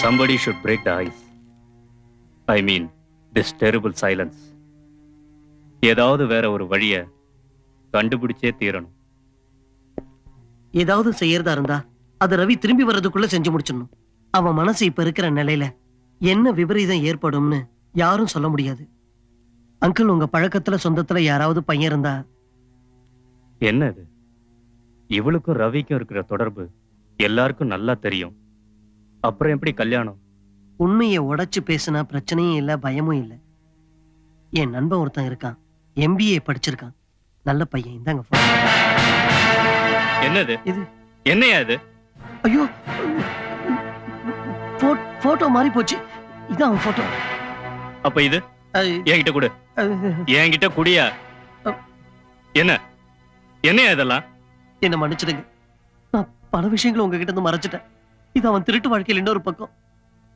Somebody should break the ice. I mean, this terrible silence. ஏதாவது வேற ஒரு வழிய கண்டுபிடிச்சே தீரணும். ஏதாவது செய்யறதா இருந்தா அது ரவி திரும்பி வர்றதுக்குள்ள செஞ்சு முடிச்சிடணும். அவன் மனசு இப்ப இருக்கிற நிலையில என்ன விபரீதம் ஏற்படும்னு யாரும் சொல்ல முடியாது. அங்கிள், உங்க பழக்கத்துல சொந்தத்துல யாராவது பையன் இருந்தா? என்ன இது? இவளுக்கும் ரவிக்கும் இருக்கிற தொடர்பு எல்லாருக்கும் நல்லா தெரியும். அப்புறம் எப்படி கல்யாணம்? உண்மையை உடைச்சு பேசினா பிரச்சனையும் இல்ல, பயமும் இல்ல. என் நண்பன் ஒருத்தன் இருக்கான், MBA படிச்சிருக்கான், நல்ல பையன். இந்தாங்க phone. என்னது இது? என்னையா இது? ஐயோ, போட்டோ மாறி போச்சு. இதான் அவன் போட்டோ. அப்ப இது என்கிட்ட கொடு. என்கிட்ட குடியா? என்ன என்னையா இதெல்லாம்? என்ன மன்னிச்சிடுங்க, நான் பல விஷயங்களை உங்ககிட்ட இருந்து மறைச்சிட்டேன். இது அவன் திருட்டு வாழ்க்கையில் இன்னொரு பக்கம்.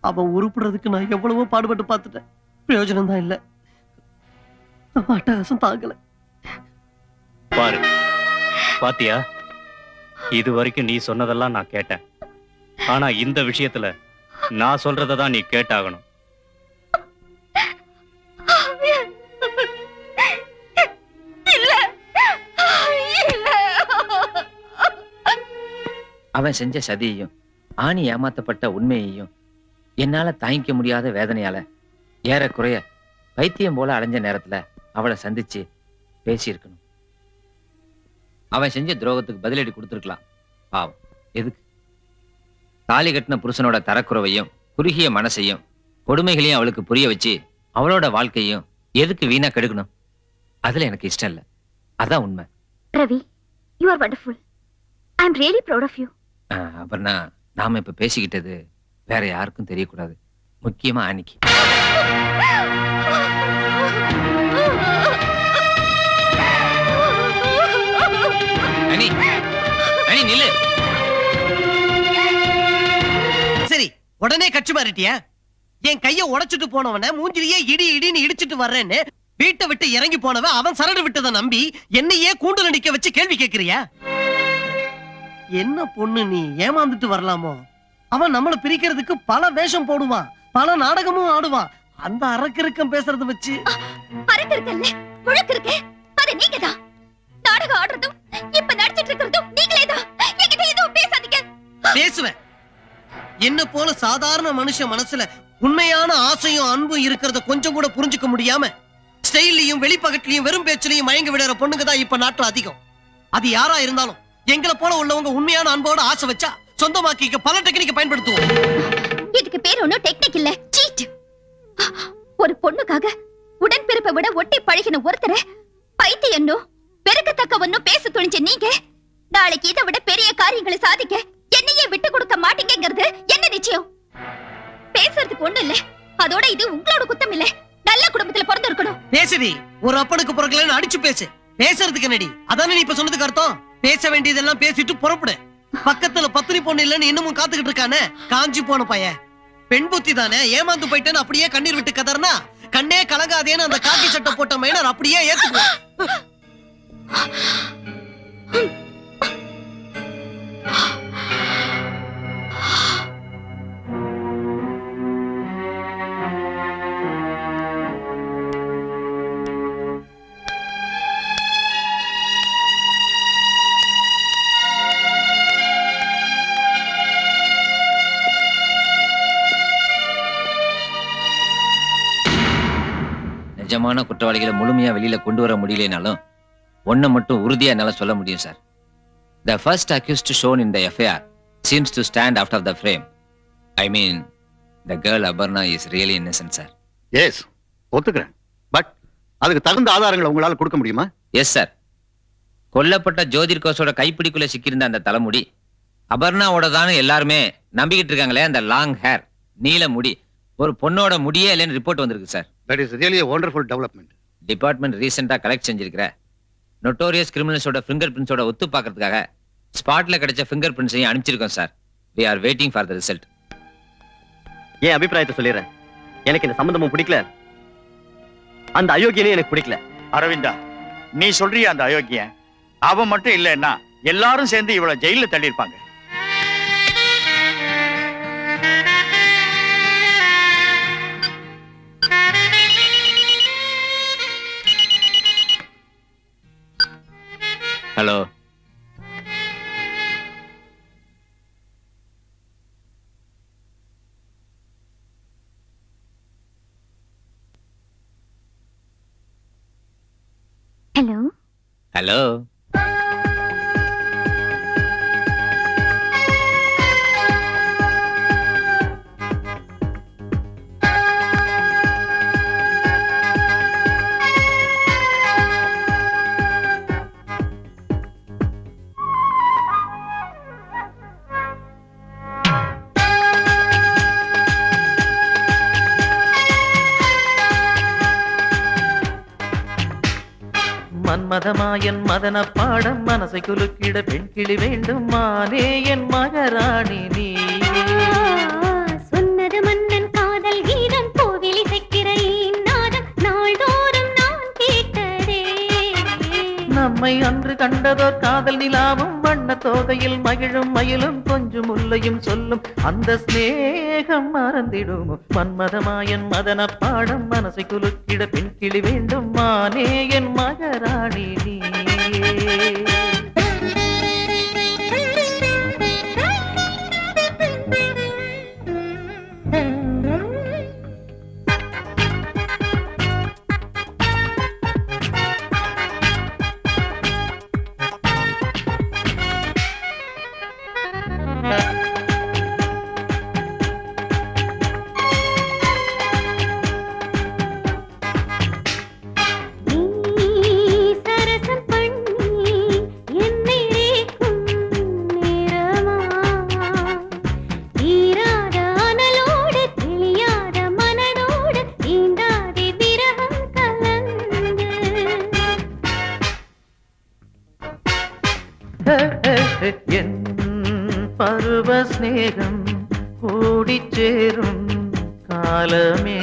அவன் உருப்படுறதுக்கு நான் எவ்வளவோ பாடுபட்டு பார்த்துட்டேன், பிரயோஜனம் தான் இல்ல. அட்டகாசம் தாங்கல. பாரு, பாத்தியா, இது வரைக்கும் நீ சொன்னதெல்லாம் நான் கேட்டேன். ஆனா இந்த விஷயத்துல நான் சொல்றதான் நீ கேட்டாகணும். அவன் செஞ்ச சதியையும் ஆணி ஏமாத்தப்பட்ட உண்மையையும் என்னால தாங்கிக்க முடியாத வேதனையால ஏறக்குறைய பைத்தியம் போல அடைஞ்ச நேரத்துல அவளை சந்திச்சு பேசியிருக்கணும். அவன் செஞ்ச துரோகத்துக்கு பதிலடி கொடுத்துருக்கலாம். பாவம், எதுக்கு? தாலி கட்டின புருஷனோட தரக்குறைவையும் குறுகிய மனசையும் கொடுமைகளையும் அவளுக்கு புரிய வச்சு அவளோட வாழ்க்கையும் எதுக்கு வீணா கெடுக்கணும்? அதுல எனக்கு இஷ்டம் இல்லை. அதான் உண்மை. Ravi, you are wonderful. I am really proud of you. அப்புறம் நாம இப்ப பேசிக்கிட்டது வேற யாருக்கும் தெரியக்கூடாது, முக்கியமா ஆனிக்கு. அனி, அனி நில்லு. சரி, உடனே கட்சி மாறிட்டியா? என் கைய உடைச்சிட்டு போனவன மூஞ்சிலேயே இடி இடின்னு இடிச்சிட்டு வர்றேன்னு வீட்டை விட்டு இறங்கி போனவன் அவன் சரடு விட்டதை நம்பி என்னையே கூண்டுல நிக்க வச்சு கேள்வி கேட்கிறியா? என்ன பொண்ணு நீ, ஏமாந்துட்டு வரலாமோ? அவன் நம்மள பிரிக்கிறதுக்கு பல வேஷம் போடுவான், பல நாடகமும் ஆடுவான். அந்த அரக்கிருக்கம் பேசுறத வச்சு அரக்கிருக்கல்ல, முழக்கிருக்கே, அது நீங்கதான். நாடகம் ஆடுறதும் இப்ப நடிச்சிட்டு இருக்கிறதும் நீங்களேதான். என்கிட்ட எதுவும் பேசாதீங்க. பேசுவேன். என்ன போல சாதாரண மனுஷ மனசுல உண்மையான ஆசையும் அன்பும் இருக்கிறத கொஞ்சம் கூட புரிஞ்சுக்க முடியாம ஸ்டைல்லையும் வெளிப்பகட்லையும் வெறும் பேச்சிலையும் மயங்கி விடுற பொண்ணுங்க தான் இப்ப நாட்டுல அதிகம். அது யாரா இருந்தாலும் எங்களை போல உள்ளவங்க உண்மையான அன்போட ஆசை வச்சா சொந்தமாக்கிக்க பல டெக்னிக் பயன்படுத்துவோம். இதுக்கு பேர் ஒண்ணும் டெக்னிக் இல்ல, சீட். ஒரு பொண்ணுக்காக உடன்பிறப்பை விட ஒட்டி பழகின ஒருத்தரை பைத்தியன்னோ பெருக்கத்தக்கவன்னோ பேச துணிஞ்ச நீங்க நாளைக்கு இதை விட பெரிய காரியங்களை சாதிக்க என்னையே விட்டு கொடுக்க மாட்டீங்கிறது என்ன நிச்சயம்? பேசுறதுக்கு ஒண்ணு இல்ல, அதோட இது உங்களோட குத்தம் இல்ல. நல்ல குடும்பத்துல பிறந்து இருக்கணும். பேசுடி, ஒரு அப்பனுக்கு பிறக்கலன்னு அடிச்சு பேசு. பேசுறதுக்கு என்னடி? அதானே நீ இப்ப சொன்னதுக்கு அர்த்தம். பேச வேண்டியதெல்லாம் பேசிட்டு புறப்படு. பக்கத்துல பத்தினி பொண்ணு இல்லன்னு இன்னமும் காத்துக்கிட்டு இருக்கானே, காஞ்சி போன பையன். பெண் புத்தி தானே, ஏமாந்து போயிட்டேன்னு அப்படியே கண்ணீர் விட்டு கதறனா கண்ணே கலங்காதேன்னு அந்த காக்கி சட்டை போட்ட மைனர் அப்படியே ஏத்துக்குவான். நிஜமான குற்றவாளிகளை முழுமையா வெளியில கொண்டு வர முடியலனாலும் ஒன்ன மட்டும் உறுதியா என்னால சொல்ல முடியும் sir. The first accused shown in the FIR seems to stand out of the frame. I mean, the girl Abarna is really innocent, sir. Yes, ஒத்துக்கிறேன். பட் அதுக்கு தகுந்த ஆதாரங்களை உங்களால கொடுக்க முடியுமா? Yes sir. கொல்லப்பட்ட ஜோதிர்கோஸோட கைப்பிடிக்குள்ள சிக்கியிருந்த அந்த தலைமுடி அபர்ணாவோட தான் எல்லாருமே நம்பிக்கிட்டு இருக்காங்களே. அந்த லாங் ஹேர், நீல முடி ஒரு பொண்ணோட முடியே இல்லைன்னு ரிப்போர்ட் வந்திருக்கு sir. That is really a wonderful development. Department recently collect செஞ்சிருக்கிற நோட்டோரியஸ் கிரிமினல்ஸோட ஃபிங்கர் பிரிண்ட்ஸோட ஒத்து பார்க்கறதுக்காக ஸ்பாட்ல கிடைச்ச ஃபிங்கர் பிரிண்ட்ஸையும் அனுப்பிச்சிருக்கோம் சார். We are waiting for the result. என் அபிப்பிராயத்தை சொல்லிடுறேன். எனக்கு இந்த சம்பந்தமும் பிடிக்கல, அந்த அயோக்கியனையும் எனக்கு பிடிக்கல. அரவிந்தா, நீ சொல்றிய அந்த அயோக்கியன் அவன் மட்டும் இல்லைன்னா எல்லாரும் சேர்ந்து இவளை ஜெயில தள்ளியிருப்பாங்க. Hello, hello hello. மன்மதமாயன் மதன பாடம் மனசை குலுக்கிட பெண் கிளி வேண்டும் மானே என் மகராணி நீ. சொன்னது மன்னன் காதல் கீதம் கோவில் இசைக்கிற நாதம் நாள்தோறும் நான் கேட்டதே. நம்மை அன்று கண்டதோர் காதல் நிலாவும் வண்ண தோகையில் மகிழும் மயிலும் கொஞ்சம் முல்லையும் சொல்லும் அந்த ஸ்நேகம் மறந்திடுமோ. மன்மதமாயன் மதன பாடம் மனசை குலுக்கிட பெண் கிளி வேண்டும் மானே என் மகராணி நீ. என் பருவ ஸ்நேகம் கூடிச் சேரும் காலமே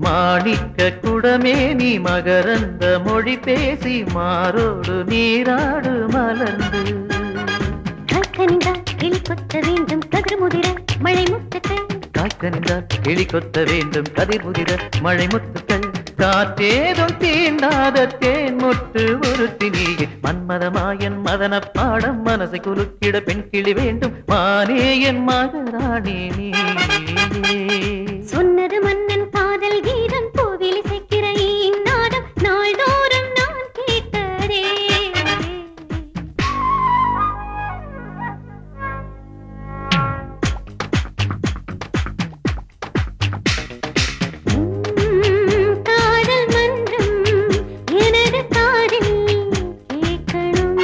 மாணிக்க குடமே நீ மகரந்த மொழி பேசி மாரோடு நீராடு மலர்ந்து. காய்கனிந்தால் கிளி கொத்த வேண்டும் கதிர் முதிர மழை முத்துக்கள். காய்கனிந்தால் கிளி கொத்த வேண்டும் கதிர் முதிர மழை முத்துக்கள். காற்றேதும் தீண்டாத தேன் முட்டு ஒருத்தி நீ. மன்மதமாயன் மதன பாடம் மனசை குலுக்கிட பெண் கிளி வேண்டும் மானே என் மகராணி நீ. சொன்னது மன்னன் காதல் கீதம் கோவில் இசைக்கிற நாதம் நாள்தோறும் நான் கேட்டதே. காதல் மன்றம் எனது காதில் கேட்கணும்.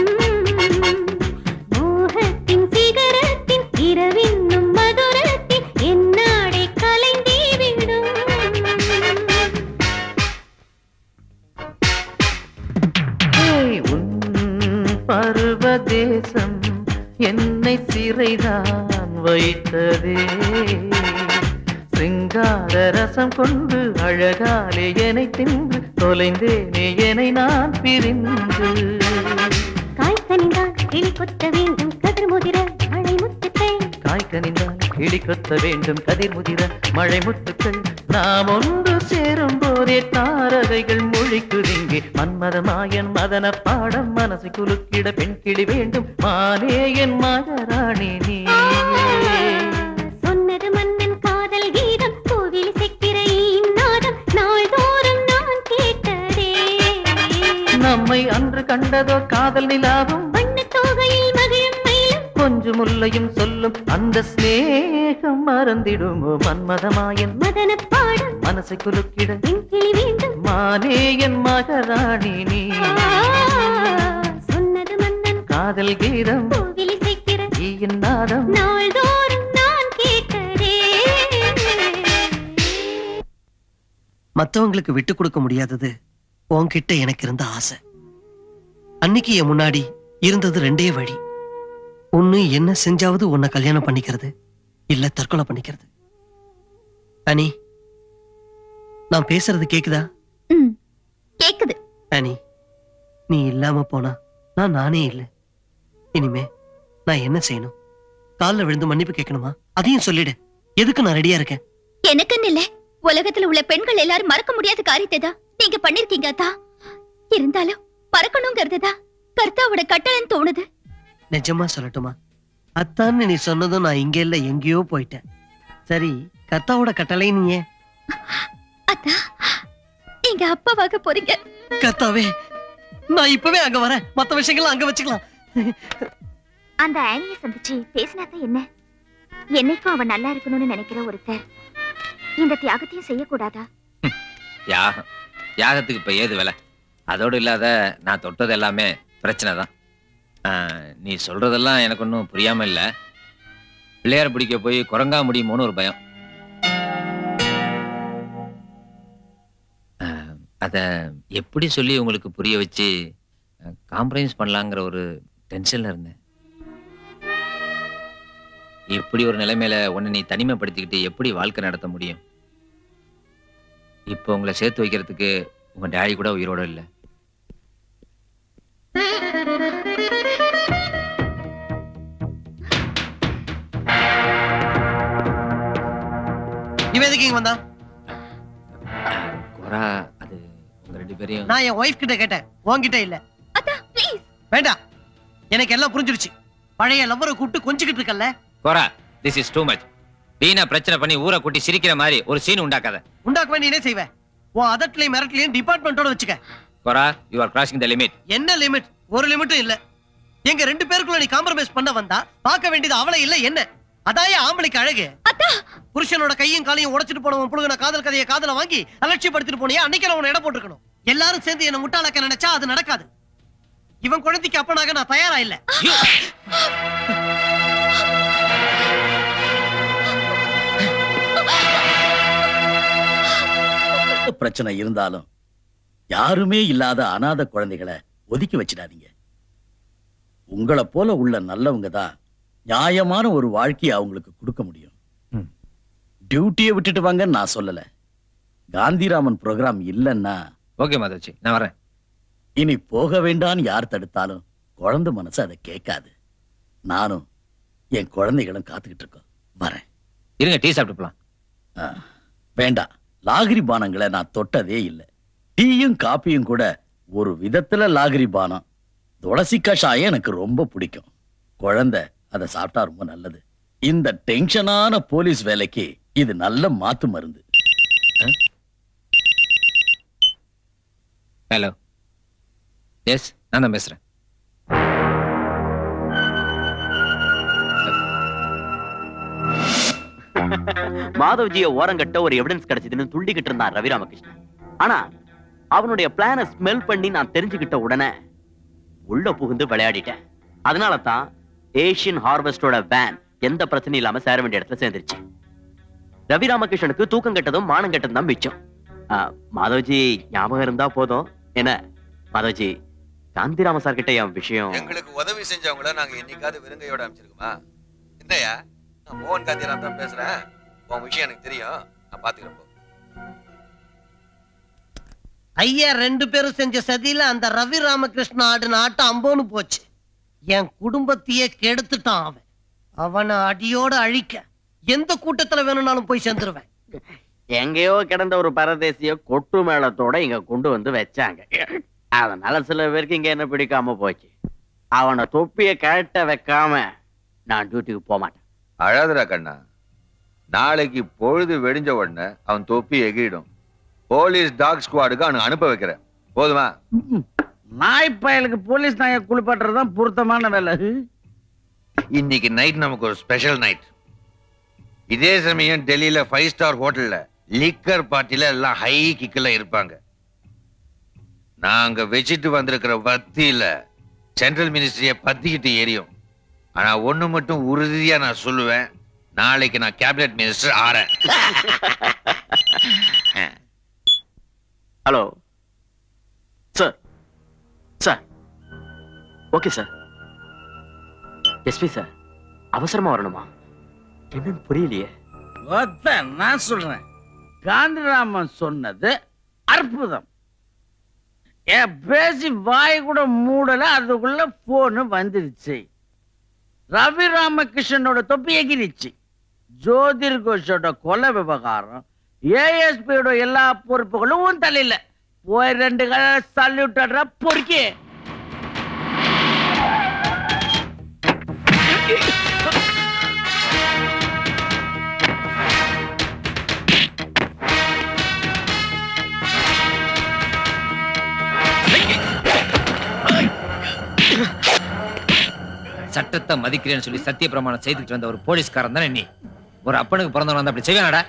மோகத்தின் சிகரத்தின் இரவின்னும் மதுரத்தின் என்னாடை கலைந்தே விடும். உன் பருவதேசம் என்னை சிறைதான் வைத்ததே. சிங்கார ரசம் கொண்டு அழகாலே என்னை தின்று தொலைந்தேனே என்னை நான் பிரிந்து. காய்கனிந்தால் கிளி கொத்த வேண்டும் கதிர் முதிர மழை முத்துக்கள். காய்கனிந்தால் கிளி கொத்த வேண்டும் கதிர் முதிர மழை முத்துக்கள். நாம் ஒன்று சேரும் போதே தாரகைகள் மொழிக்குதிங்கே. மன்மதமாயன் மதன பாடம் மனசை குலுக்கிட பெண் கிளி வேண்டும் மானே என் மகராணி நீ. சொன்னது மன்னன் காதல் கீதம் கோவில் இசைக்கிற நாதம் நாள்தோறும் நான் கேட்டதே. நம்மை அன்று கண்டதோ காதல் நிலாவும் வண்ண தோகையில் மகிழும் மயிலும் கொஞ்சம் முல்லையும் சொல்லும் அந்த ஸ்நேகம் மறந்திடுமோ. மன்மதமாயன் மதன பாடம் மனசை குலுக்கிட பெண் கிளி வேண்டும் மானே என் மகராணி நீ. சொன்னது மன்னன் காதல் கீதம் கோவில் இசைக்கிற ஈயின் நாதம் நாள்தோறும் நான் கேட்டதே. மத்தவங்களுக்கு விட்டு கொடுக்க முடியாதது உன்கிட்ட எனக்கு இருந்த ஆசை. அன்னைக்கு என் முன்னாடி இருந்தது ரெண்டே வழி. ஒண்ணு என்ன செஞ்சாவது உன்னை கல்யாணம் பண்ணிக்கிறது, இல்ல தற்கொலை பண்ணிக்கிறது. அனி, நான் பேசுறது கேக்குதா? கேக்குது. அனி, நீ இல்லாம போனா நானே இல்ல. இனிமே நான் என்ன செய்யணும்? கால்ல விழுந்து மன்னிப்பு கேட்கணுமா? அதையும் சொல்லிடு. எதுக்கு நான் ரெடியா இருக்கேன். எனக்குன்னு இல்ல, உலகத்துல உள்ள பெண்கள் எல்லாரும் மறக்க முடியாத காரியத்தை தான் நீங்க பண்ணிருக்கீங்க அத்தா. இருந்தாலும் மறக்கணுங்கிறதுதா கர்த்தாவோட கட்டளைன்னு தோணுது. நிஜமா சொல்லட்டுமா? அத்தான்னு நீ சொன்னதும் நான் இங்க இல்ல எங்கேயோ போயிட்டேன். சரி, கர்த்தாவோட கட்டளை நீ ஏன்? அத்தா, நீங்க அப்பாவாக போறீங்க. கர்த்தாவே, நான் இப்பவே அங்க வரேன். மத்த விஷயங்கள்லாம் அங்க வச்சுக்கலாம். அந்த ஆனிய சந்திச்சு பேசினாதான் என்ன? என்னைக்கும் அவன் நல்லா இருக்கணும்னு நினைக்கிற ஒருத்தர் இந்த தியாகத்தையும் செய்யக்கூடாதா? யாகம் யாகத்துக்கு இப்ப ஏது வேலை? அதோடு இல்லாத நான் தொட்டது எல்லாமே பிரச்சனை தான். நீ சொல்றதெல்லாம் எனக்கு ஒன்றும் புரியாம இல்ல. பிள்ளையார் பிடிக்க போய் குரங்கா முடியுமோன்னு ஒரு பயம். அத எப்படி சொல்லி உங்களுக்கு புரிய வச்சு காம்ப்ரமைஸ் பண்ணலாங்கிற ஒரு டென்ஷன்ல இருந்தேன். இப்படி ஒரு நிலைமையில உன்னை நீ தனிமைப்படுத்திக்கிட்டு எப்படி வாழ்க்கை நடத்த முடியும்? இப்போ உங்களை சேர்த்து வைக்கிறதுக்கு உங்க டாடி கூட உயிரோட இல்லை. இவன் எதுக்கு இங்க வந்தா? கோரா, அது உங்க ரெண்டு பேரையும் நான் என் ஒய்ஃப் கிட்ட கேட்டேன், உன்கிட்ட இல்ல. வேண்டாம், எனக்கு எல்லாம் புரிஞ்சிருச்சு. பழைய லவ்வரை கூப்பிட்டு கொஞ்சிக்கிட்டு இருக்கல்ல. கோரா, திஸ் இஸ் டூ மச். வீணா பிரச்சனை பண்ணி ஊரை கூட்டி சிரிக்கிற மாதிரி ஒரு சீன் உண்டாக்காத. உண்டாக்க வேண்டிய என்ன செய்வேன்? உன் அதட்லையும் மிரட்டலையும் டிபார்ட்மெண்டோட வச்சுக்க. கோரா, you are crossing the limit. என்ன லிமிட்? ஒரு லிமிட்டும் இல்ல. எங்க ரெண்டு பேருக்குள்ள நீ காம்ப்ரமைஸ் பண்ண வந்தா பார்க்க வேண்டியது அவளை இல்ல என்ன. அதாயே ஆம்பளைக்கு அழகு. புருஷனோட கையும் காலையும் உடைச்சிட்டு போனவன் புழுகின காதல் கதையை காதல வாங்கி அலட்சியப்படுத்திட்டு போனியா? அன்னைக்கு நான் உன்னை இடம் போட்டுருக்கணும். எல்லாரும் சேர்ந்து என்ன முட்டாளாக்க நினைச்சா அது நடக்காது. இவன் குழந்தைக்கு அப்பனாக நான் தயாரா இல்ல. பிரச்சனை இருந்தாலும் யாருமே இல்லாத அனாதை குழந்தைகளை ஒதுக்கி வச்சிடாதீங்க. உங்களை போல உள்ள நல்லவங்க தான் நியாயமான ஒரு வாழ்க்கையை அவங்களுக்கு கொடுக்க முடியும். டியூட்டியை விட்டுட்டு வாங்கன்னு நான் சொல்லல. காந்திராமன் ப்ரோக்ராம் இல்லைன்னா ஓகே மாதவச்சி, நான் வரேன். இனி போக வேண்டான்னு யார் தடுத்தாலும் குழந்தை மனசு அதை கேட்காது. நானும் என் குழந்தைகளும் காத்துக்கிட்டு இருக்கோம். வரேன். இருங்க, டீ சாப்பிட்டு போலாம். வேண்டாம், லாகிரி பானங்களை நான் தொட்டதே இல்லை. டீயும் காப்பியும் கூட ஒரு விதத்துல லாகிரி பானம். துளசி கஷாயம் எனக்கு ரொம்ப பிடிக்கும். குழந்தை அதை சாப்பிட்டா ரொம்ப நல்லது. இந்த டென்ஷனான போலீஸ் வேலைக்கு இது நல்ல மாத்து மருந்து. ஹலோ, எஸ், நான் தான் பேசுறேன். மாதவ்ஜியை ஓரங்கட்ட ஒரு எவிடன்ஸ் கிடைச்சதுன்னு துள்ளிக்கிட்டு இருந்தான் ரவி ராமகிருஷ்ணன். ஆனா அவனுடைய பிளானை ஸ்மெல் பண்ணி நான் தெரிஞ்சுக்கிட்ட உடனே உள்ள புகுந்து விளையாடிட்டேன். அதனால தான் ஏஷியன் ஹார்வெஸ்டோட வேன் எந்த பிரச்சனையும் இல்லாம சேர வேண்டிய இடத்துல சேர்ந்துருச்சு. ரவி ராமகிருஷ்ணனுக்கு தூக்கம் கெட்டதும் மானம் கெட்டதும் தான் மிச்சம். மாதவ்ஜி ஞாபகம் இருந்தா போதும். என்ன மாதவ்ஜி, காந்திராம சார் கிட்ட என் விஷயம். எங்களுக்கு உதவி செஞ்சவங்கள நாங்க என்னைக்காவது வெறுங்கையோட அமைச்சிருக்கோமா? என்னையா, நான் மோகன் காந்திராம் தான் பேசுறேன். உன் விஷயம் எனக்கு தெரியும், நான் பாத்துக்கிறேன். ஐயா ரெண்டு பேரும் செஞ்ச சதியில அந்த ரவி ராமகிருஷ்ணன் ஆடின ஆட்டம் அம்போன்னு போச்சு. என் குடும்பத்தையே கெடுத்துட்டான் அவன். அவனை அடியோட அழிக்க எந்த கூட்டத்துல வேணும்னாலும் போய் சேர்ந்துருவேன். எங்கேயோ கிடந்த ஒரு பரதேசிய கொட்டு மேளத்தோட இங்க கொண்டு வந்து வச்சாங்க. அதனால சில பேருக்கு இங்க என்ன பிடிக்காம போச்சு. அவனை தொப்பிய கழட்ட வைக்காம நான் டியூட்டிக்கு போக மாட்டேன். அழாதரா கண்ணா, நாளைக்கு பொழுது வெடிஞ்ச உடனே அவன் தொப்பி எகிடும். போலீஸ் டாக் ஸ்குவாடுக்கு அவனுக்கு அனுப்ப வைக்கிறேன். போதுமா? நாய் பயலுக்கு போலீஸ் நாயை குளிப்பாட்டுறதுதான் பொருத்தமான வேலை. இன்னைக்கு நைட் நமக்கு ஒரு ஸ்பெஷல் நைட். இதே சமயம் டெல்லியில 5 ஸ்டார் ஹோட்டல்ல லிக்கர் பார்ட்டில எல்லாம் ஹை கிக்ல இருப்பாங்க. நாங்க வச்சுட்டு வந்திருக்கிற வத்தியில சென்ட்ரல் மினிஸ்ட்ரிய பத்திக்கிட்டு எரியும். ஆனா ஒண்ணு மட்டும் உறுதியா நான் சொல்லுவேன், நாளைக்கு நான் கேபினட் மினிஸ்டர் ஆறேன். Hello sir. Sir okay sir. SP sir, அவசரமா வரணுமா? என்னன்னு புரியலையே. நான் சொல்றேன், காந்திராமன் சொன்னது அற்புதம். பேசி வாய் கூட மூடல, அதுக்குள்ள போன் வந்துருச்சு. ரவி ராமகிருஷ்ணனோட தொப்பி எகிரிச்சு. ஜோதிர் கோஷோட கொலை விவகாரம், ஏஎஸ்பியோட எல்லா பொறுப்புகளும் உன் தலையில. போய் 2 சல்யூட் பொறுக்கி. சட்டத்தை மதிக்கிறேன்னு சொல்லி சத்திய பிரமாணம் செய்துட்டு வந்த ஒரு போலீஸ்காரன் தானே நீ? ஒரு அப்பனுக்கு பிறந்தவன் வந்து அப்படி செய்வானடா?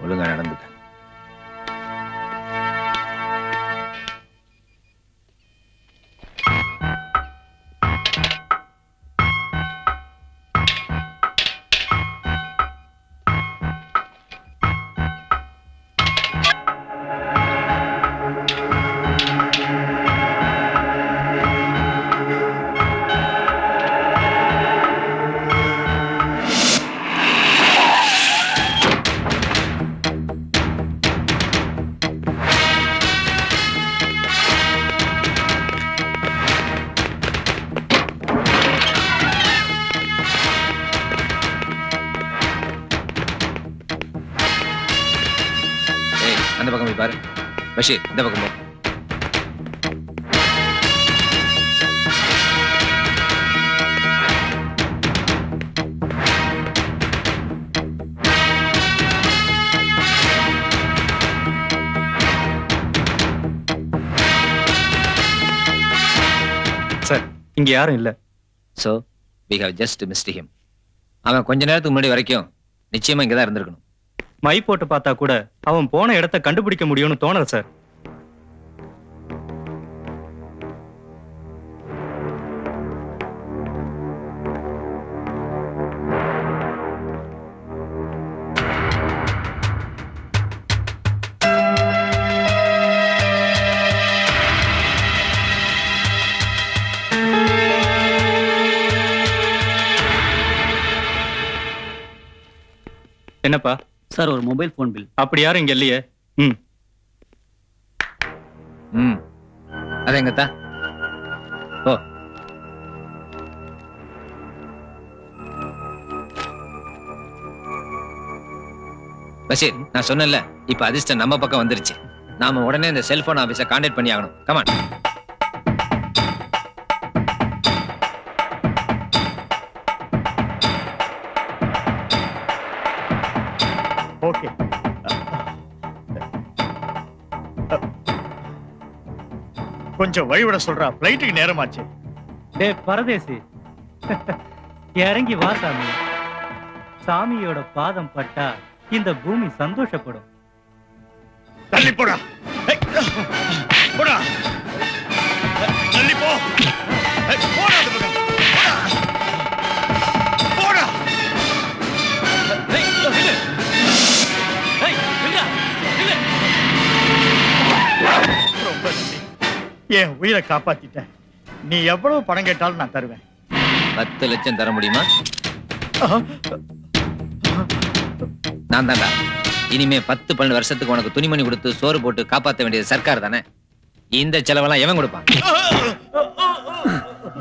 ஒழுங்கா நடந்துக்க. அந்த பக்கம் போய் பாரு. பஷீர், இந்த பக்கம் போ. சார், இங்க யாரும் இல்ல. So, we have just missed him. அவன் கொஞ்ச நேரத்துக்கு முன்னாடி வரைக்கும் நிச்சயமா இங்கதான் இருந்திருக்கணும். மை போட்டு பார்த்தா கூட அவன் போன இடத்தை கண்டுபிடிக்க முடியும்னு தோணல சார். என்னப்பா சார், ஒரு மொபைல் போன் பில். அப்படி யாரும் இங்க இல்லையே. அது எங்கத்தா? ஓ, பஷீர், நான் சொன்னேன்ல, இப்ப அதிர்ஷ்டம் நம்ம பக்கம் வந்துருச்சு. நாம உடனே இந்த செல்போன் ஆபீஸை கான்டாக்ட் பண்ணி ஆகணும். கமான். ஓகே, கொஞ்சம் வழிவிட சொல்றா, பிளைட்டுக்கு நேரமாச்சு. டே பரதேசி, இறங்கி வா சாமி. சாமியோட பாதம் பட்டா இந்த பூமி சந்தோஷப்படும். தள்ளி போடா, போடா, தள்ளி போ, போடா, போடா. ரொம்ப நன்றி, என் உயிரை காப்பாத்திட்டேன். நீ எவ்வளவு பணம் கேட்டாலும் நான் தருவேன். 10 லட்சம் தர முடியுமா? நான் தான்டா. இனிமே 10-12 வருஷத்துக்கு உனக்கு துணிமணி கொடுத்து சோறு போட்டு காப்பாற்ற வேண்டியது சர்க்கார் தானே. இந்த செலவெல்லாம் எவன் கொடுப்பான்?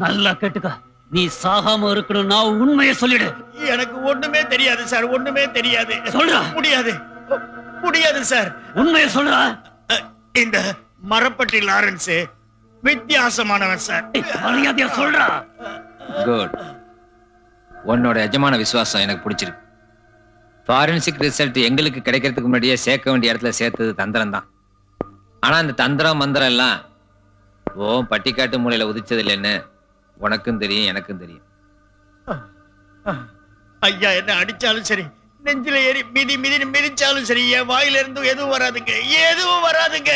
நல்லா கேட்டுக்க. நீ சாகாம இருக்கணும்னா உண்மையை சொல்லிடு. எனக்கு ஒண்ணுமே தெரியாது சார், ஒண்ணுமே தெரியாது. சொல்றா. முடியாது, முடியாது சார். உண்மையை சொல்றா. இந்த மரப்பட்டி லாரன்ஸ் வித்தியாசமானவன் சார். மரியாதையா சொல்றா. குட். உன்னோட எஜமான விசுவாசம் எனக்கு பிடிச்சிருக்கு. ஃபாரன்சிக் ரிசல்ட் எங்களுக்கு கிடைக்கிறதுக்கு முன்னாடியே சேர்க்க வேண்டிய இடத்துல சேர்த்தது தந்திரம் தான். ஆனா அந்த தந்திரம் மந்திரம் எல்லாம் பட்டிக்காட்டு மூலையில உதிச்சது இல்லைன்னு உனக்கும் தெரியும், எனக்கும் தெரியும். ஐயா என்ன அடிச்சாலும் சரி, நெஞ்சில ஏறி மிதி மிதி மிதிச்சாலும் சரி, என் வாயில இருந்து எதுவும் வராதுங்க, எதுவும் வராதுங்க.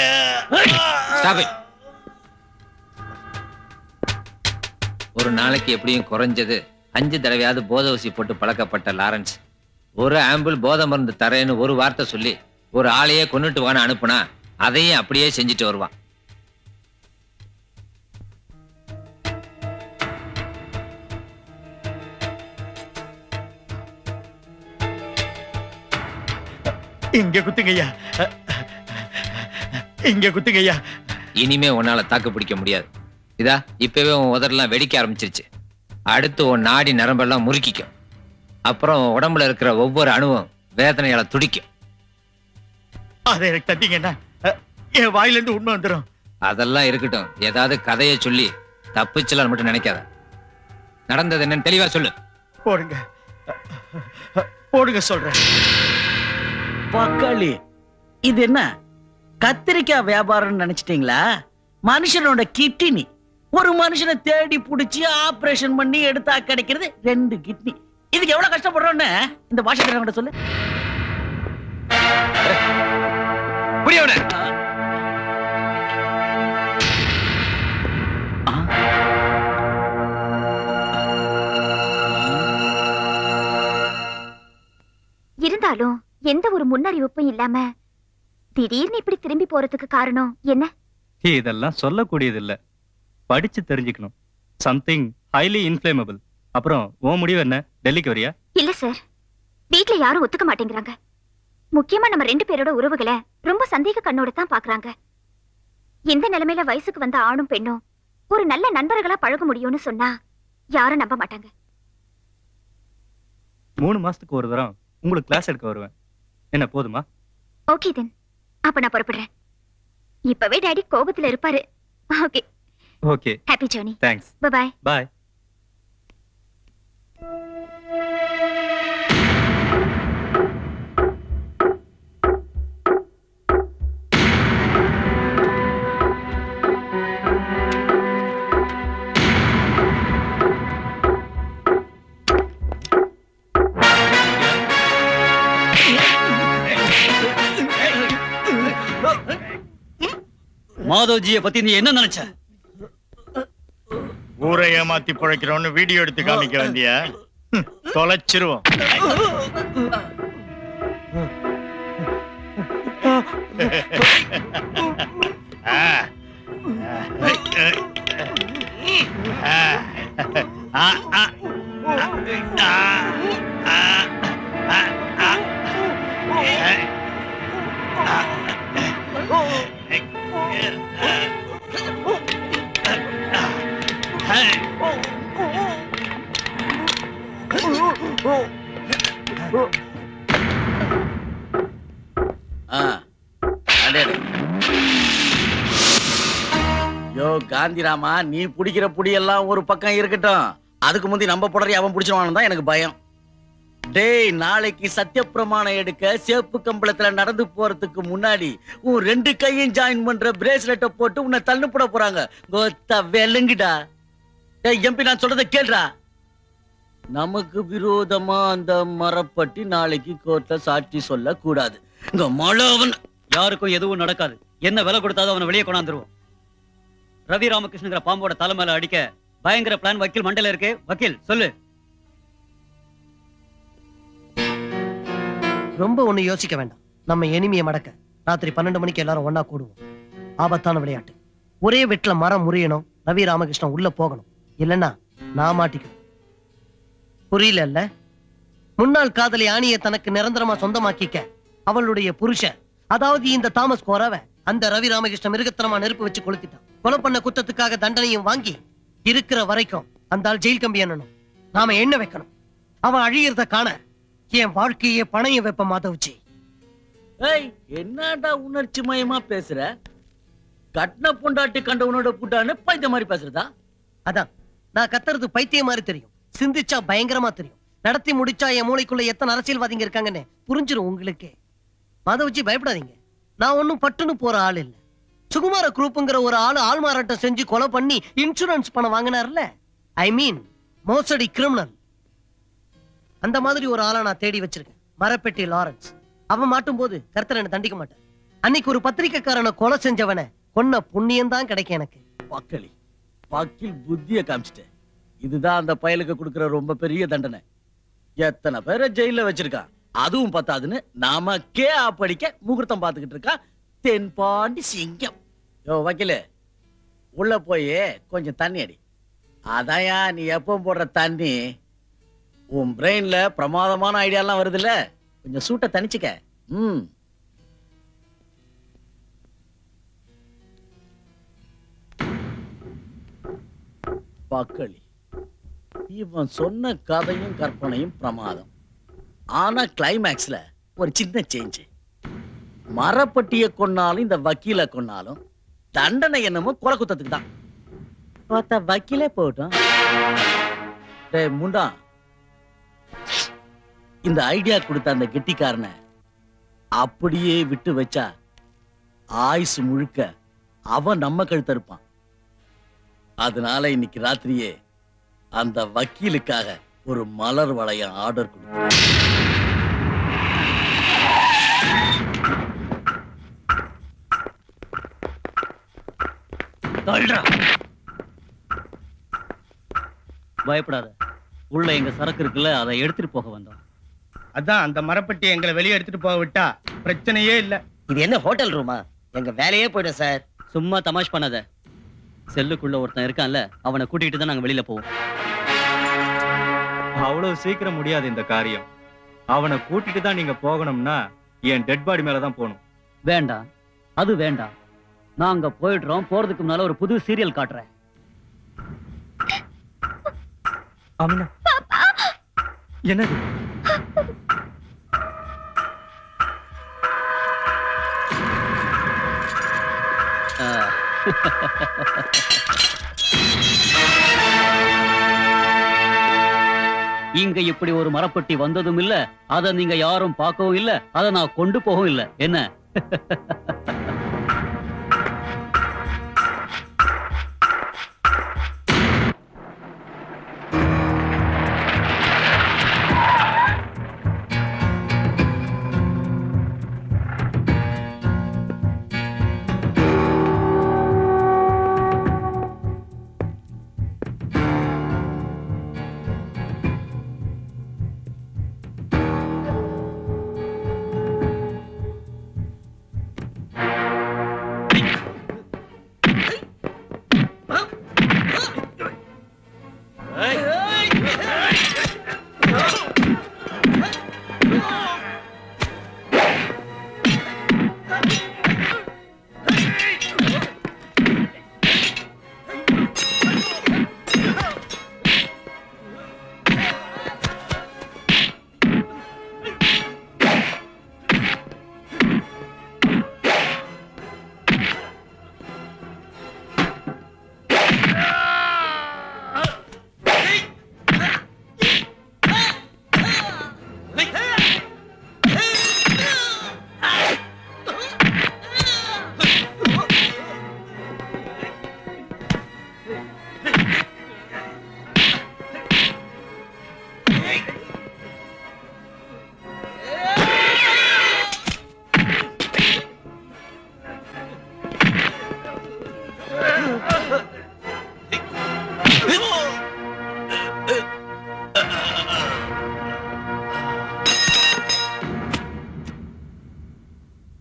ஒரு நாளைக்கு எப்படியும் குறைஞ்சது 5 தடவையாவது போதை ஊசி போட்டு பழக்கப்பட்ட லாரன்ஸ் ஒரு ஆம்பிள் போதை மருந்து தரேன்னு ஒரு வார்த்தை சொல்லி ஒரு ஆளையே கொன்னுட்டு வான்னு அனுப்புனா அதையும் அப்படியே செஞ்சுட்டு வருவான். இங்க குத்துங்கய்யா, இங்க குத்துங்கய்யா. இனிமே உன்னால தாக்கு பிடிக்க முடியாது. இதா இப்பவே உன் உதரெல்லாம் வெடிக்க ஆரம்பிச்சிருச்சு. அடுத்து உன் நாடி நரம்பெல்லாம் முறுக்கிக்கும். அப்புறம் உடம்புல இருக்கிற ஒவ்வொரு அணுவும் வேதனையால துடிக்கும். அதை எனக்கு தட்டிங்கன்னா என் வாயில இருந்து உண்மை வந்துடும். அதெல்லாம் இருக்கட்டும், ஏதாவது கதையை சொல்லி தப்பிச்சலாம் மட்டும் நினைக்காத. நடந்தது என்னன்னு தெளிவா சொல்லு. போடுங்க, போடுங்க சொல்றேன். பக்காளி, இது என்ன கத்திரிக்காய் வியாபாரம் நினைச்சிட்டீங்களா? மனுஷனோட கிட்னி. ஒரு மனுஷனை தேடி புடிச்சு ஆபரேஷன் பண்ணி எடுத்தா கிடைக்கிறது 2 கிட்னி. இதுக்கு எவ்வளவு கஷ்டப்படுறோம்னு இந்த பாஷக்காரங்க சொல்லு. புரியவன இருந்தாலும் எந்த ஒரு முன்னறிவிப்பும் இல்லாம திடீர்னு இப்படி திரும்பி போறதுக்கு காரணம் என்ன? இதெல்லாம் சொல்லக்கூடியது இல்ல, படிச்சு தெரிஞ்சுக்கணும். Something highly inflammable. அப்புறம் உன் முடிவு என்ன? டெல்லிக்கு வரியா? இல்ல சார், வீட்ல யாரும் ஒத்துக்க மாட்டேங்கிறாங்க. முக்கியமா நம்ம 2 பேரோட உறவுகளை ரொம்ப சந்தேக கண்ணோட தான் பாக்குறாங்க. இந்த நிலைமையில வயசுக்கு வந்த ஆணும் பெண்ணும் ஒரு நல்ல நண்பர்களா பழக முடியும்னு சொன்னா யாரும் நம்ப மாட்டாங்க. 3 மாசத்துக்கு ஒரு தரம் உங்களுக்கு கிளாஸ் எடுக்க வருவேன். என்ன போதுமா? ஓகே தென், அப்ப நான் புறப்படுறேன். இப்பவே டாடி கோபத்துல இருப்பாரு. Okay okay. Happy journey. Thanks. Bye bye. மாதவ்ஜியை பத்தி நீ என்ன நினைச்ச? ஊரை ஏமாத்தி பிழைக்கிறோன்னு வீடியோ எடுத்து காமிக்க வேண்டிய தொலைச்சிருவோம். யோ காந்திராமா, நீ பிடிக்கிற புடியெல்லாம் ஒரு பக்கம் இருக்கட்டும். அதுக்கு முந்தி நம்ம புடரி அவன் பிடிச்சிருவான்னு தான் எனக்கு பயம். டேய், நாளைக்கு சத்தியப்பிரமாணம் எடுக்க சேப்பு கம்பளத்துல நடந்து போறதுக்கு முன்னாடி உன் 2 கையும் ஜாயின் பண்ற பிரேஸ்லெட்டை போட்டு உன்னை தள்ளுப்பட போறாங்க. கோத்தா வெளுங்கிடா. டேய் எம்பி, நான் சொல்றதை கேள்றா. நமக்கு விரோதமா அந்த மரப்பட்டி நாளைக்கு கோர்ட்ல சாட்சி சொல்ல கூடாது. இங்க மழவன் யாருக்கும் எதுவும் நடக்காது. என்ன விலை கொடுத்தாலும் அவனை வெளியே கொண்டாந்துருவோம். ரவி ராமகிருஷ்ணங்கிற பாம்போட தலை மேல அடிக்க பயங்கர பிளான் வக்கீல் மண்டல இருக்கு. வக்கீல் சொல்லு. ரொம்ப ஒண்ணு யோசிக்க வேண்டாம். நம்ம எனிமியை மடக்க ராத்திரி 12 மணிக்கு எல்லாரும் ஒன்னா கூடுவோம். ஆபத்தான விளையாட்டு. ஒரே வெட்டுல மரம் முறியணும், ரவி ராமகிருஷ்ணன் உள்ள போகணும், இல்லைன்னா நான் மாட்டிக்கணும். புரியல? முன்னாள் காதலி ஆணியை தனக்கு நிரந்தரமா சொந்தமாக்கிக்க அவளுடைய புருஷன், அதாவது இந்த தாமஸ் கோராவ அந்த ரவி ராமகிருஷ்ணன் மிருகத்தனமா நெருப்பு வச்சு கொளுத்திட்டான். கொலை பண்ண குத்தத்துக்காக தண்டனையும் வாங்கி இருக்கிற வரைக்கும் அந்த ஆள் ஜெயில் கம்பி என்னணும், நாம எண்ண வைக்கணும். அவன் அழியறத காண என் வாழ்க்கையே பணைய வைப்ப மாதவச்சி. ஏய், என்னடா உணர்ச்சி மயமா பேசுற? கட்ன பொண்டாட்டி கண்டவனோட புட்டான்னு பைத்திய மாதிரி பேசுறதா? அதான் நான் கத்துறது பைத்திய மாதிரி தெரியும், சிந்திச்சா பயங்கரமா தெரியும், நடத்தி முடிச்சா என் மூளைக்குள்ள எத்தனை அரசியல்வாதிங்க இருக்காங்கன்னு புரிஞ்சிடும் உங்களுக்கு. மாதவச்சி பயப்படாதீங்க, நான் ஒன்னும் பட்டுன்னு போற ஆள் இல்ல. சுகுமார குரூப்ங்கிற ஒரு ஆளு ஆள்மாறாட்டம் செஞ்சு கொலை பண்ணி இன்சூரன்ஸ் பணம் வாங்கினார்ல, ஐ மீன் மோசடி கிரிமினல். அந்த மாதிரி ஒரு ஆளை நான் தேடி வச்சிருக்கேன், மரப்பெட்டி லாரன்ஸ். அவன் மாட்டும் போது கர்த்தர் என்ன தண்டிக்க மாட்டான். அன்னைக்கு ஒரு பத்திரிக்கைக்காரனை கொலை செஞ்சவனை கொன்ன புண்ணியம் தான் கிடைக்கும் எனக்கு. பக்கலி பக்கில் புத்திய காமிச்சிட்டேன். இதுதான் அந்த பயலுக்கு கொடுக்கிற ரொம்ப பெரிய தண்டனை. எத்தனை பேரை ஜெயில வச்சிருக்கான், அதுவும் பத்தாதுன்னு நமக்கே ஆப்படிக்க முகூர்த்தம் பார்த்துக்கிட்டு இருக்கான் தென்பாண்டி சிங்கம். யோ வக்கீல, உள்ள போய் கொஞ்சம் தண்ணி அடி. அதாயா நீ எப்போ போடுற தண்ணி உன் பிரெயின்ல பிரமாதமான ஐடியாலாம் வருது இல்ல, கொஞ்சம் சூட்ட தனிச்சுக்க. பக்களி, இவன் சொன்ன கதையும் கற்பனையும் பிரமாதம். ஆனா கிளைமேக்ஸ்ல ஒரு சின்ன சேஞ்ச். மரப்பட்டிய கொன்னாலும் இந்த வக்கீல கொன்னாலும் தண்டனை என்னமோ கொலை குத்தத்துக்கு தான். பார்த்தா வக்கீலே போகட்டும். டேய் முண்டா, இந்த ஐடியா கொடுத்த அந்த கெட்டிக்காரனை அப்படியே விட்டு வச்சா ஆயுசு முழுக்க அவன் நம்ம கழுத்த இருப்பான். அதனால இன்னைக்கு ராத்திரியே அந்த வக்கீலுக்காக ஒரு மலர் வளையம் ஆர்டர் கொடுத்தேன். பயப்படாத, உள்ள எங்க சரக்கு இருக்குல்ல, அதை எடுத்துட்டு போக வந்தோம். அதான் அந்த மரப்பட்டி எங்களை வெளியே எடுத்துட்டு போக விட்டா பிரச்சனையே இல்ல. இது என்ன ஹோட்டல் ரூமா? எங்க வேலையே போயிடும் சார். சும்மா தமாஷ் பண்ணாத. செல்லுக்குள்ள ஒருத்தன் இருக்கான்ல, அவனை கூட்டிட்டு தான் நாங்க வெளியில போவோம். அவ்வளவு சீக்கிரம் முடியாது இந்த காரியம். அவனை கூட்டிட்டு தான் நீங்க போகணும்னா என் டெட் பாடி மேலதான் போகணும். வேண்டாம், அது வேண்டாம். நாங்க போயிடுறோம். போறதுக்கு முன்னால ஒரு புது சீரியல் காட்டுறேன். அமினா, என்னது? இங்க இப்படி ஒரு மரப்பட்டி வந்ததும் இல்ல, அத நீங்க யாரும் பார்க்கவும் இல்ல, அத நான் கொண்டு போகவும் இல்ல. என்ன?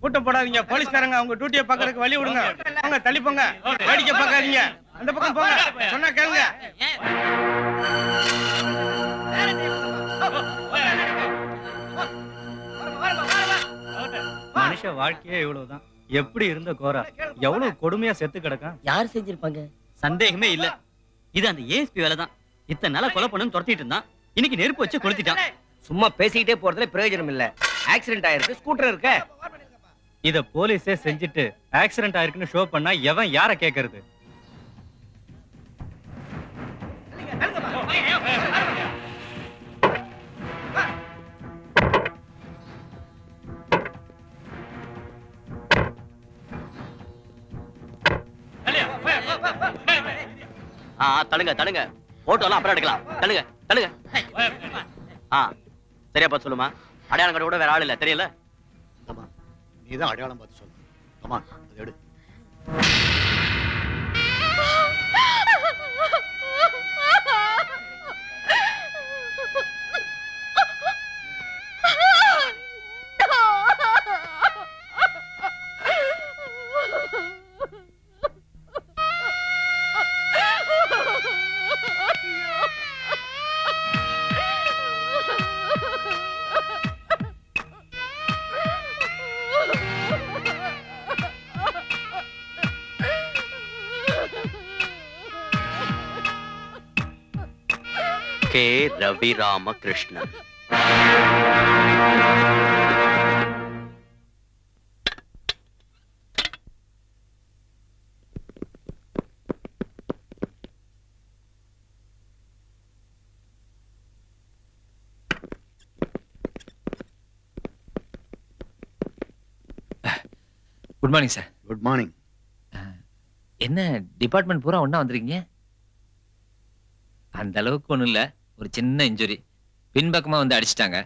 கூட்டம் போடாதீங்க, போலீஸ்காரங்க அவங்க டியூட்டியை பார்க்கறதுக்கு வழி விடுங்க. அவங்க தள்ளி போங்க, வேடிக்கை பார்க்காதீங்க. அந்த பக்கம் போங்க. சொன்னா கேளுங்க. மனுஷ வாழ்க்கையே இவ்வளவுதான். எப்படி இருந்த கோரா எவ்வளவு கொடுமையா செத்து கிடக்கான். யார் செஞ்சிருப்பாங்க? சந்தேகமே இல்ல. இது அந்த ஏஎஸ்பி வேலை தான். இத்தனை நாளா கொலை பண்ணு துரத்திட்டு இருந்தான். இன்னைக்கு நெருப்பு வச்சு கொளுத்திட்டான். சும்மா பேசிக்கிட்டே போறதுல பிரயோஜனம் இல்ல. ஆக்சிடென்ட் ஆயிருக்கு, ஸ்கூட்டர் இருக்க. இத போலீஸே செஞ்சுட்டு ஆக்சிடென்ட் ஆயிருக்குன்னு ஷோ பண்ணா எவன் யார கேக்குறது? தள்ளுங்க தள்ளுங்க. போட்டோ எல்லாம் அப்புறம் எடுக்கலாம். தள்ளுங்க தள்ளுங்க. சரியா பார்த்து சொல்லுமா. அடையாளம் கடை கூட வேற ஆள் இல்ல, தெரியல. நீதான் அடையாளம் பார்த்து சொல்லு. அம்மா அது எடு. K. Ravi Ramakrishnan. Good morning sir. Good morning. என்ன டிபார்ட்மெண்ட் பூரா ஒண்ணா வந்திருக்கீங்க? அந்த அளவுக்கு ஒண்ணும் இல்ல, ஒரு சின்ன இன்ஜுரி. பின்பக்கமா வந்து அடிச்சிட்டாங்க.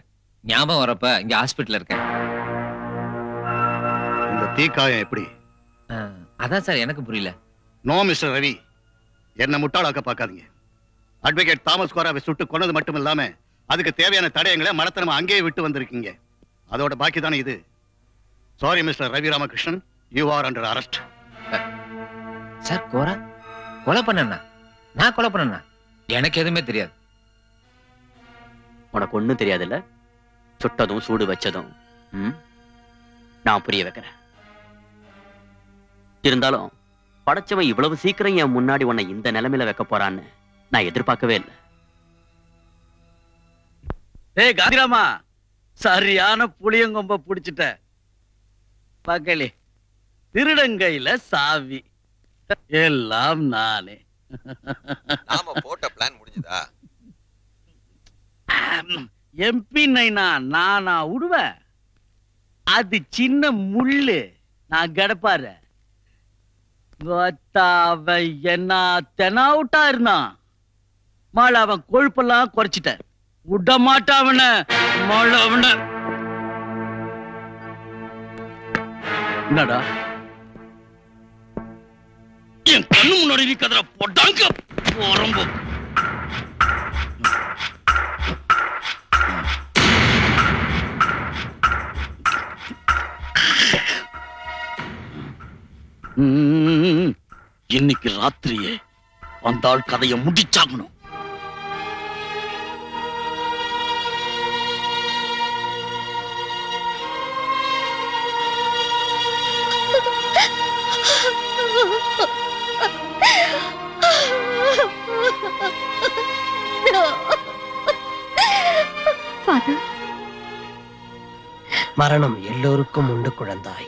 ஞாபகம் வரப்ப இங்க ஹாஸ்பிட்டல்ல இருக்கேன். இந்த தீக்காயம் எப்படி? அதான் சார் எனக்கு புரியல. நோ மிஸ்டர் ரவி, என்ன முட்டாளாக்க பார்க்காதீங்க. அட்வொகேட் தாமஸ் கோராவை சுட்டு கொன்னது மட்டும் இல்லாம அதுக்கு தேவையான தடயங்களை மடத்தனமா அங்கேயே விட்டு வந்திருக்கீங்க. அதோட பாக்கி தானே இது. Sorry mister Ravi Ramakrishnan, you are under arrest. Sir கோரா கொலை பண்ணா? நான் கொலை பண்ணா? எனக்கு எதுவுமே தெரியாது. உனக்கு ஒண்ணும் தெரியாதுல்ல? சுட்டதும் சூடு வச்சதும் நான் புரிய வைக்கிறேன். இருந்தாலும் படைச்சவன் இவ்வளவு சீக்கிரம் என் முன்னாடி உன்னை இந்த நிலைமையில வைக்க போறான்னு நான் எதிர்பார்க்கவே இல்லை. ஏய் காந்திராமா, சரியான புளியங்கொம்ப புடிச்சிட்ட. பகலே திருடங்கையில சாவி. எல்லாம் நானே. நாம போட்ட பிளான் முடிஞ்சதா? எம்பி நைனா நானா உடுவ? அது சின்ன முள்ளு. நான் கடப்பாரு. என்ன தெனாவுட்டா இருந்தான். மாலை அவன் கொழுப்பெல்லாம் குறைச்சிட்ட. விட மாட்டாவன மாலை அவன. என்னடா என் கண்ணு முன்னாடி நீ கதற போட்டாங்க போறம்போ. இன்னைக்கு ராத்திரியே வந்தாள் கதையை முடிச்சாகணும். மரணம் எல்லோருக்கும் உண்டு குழந்தாய்.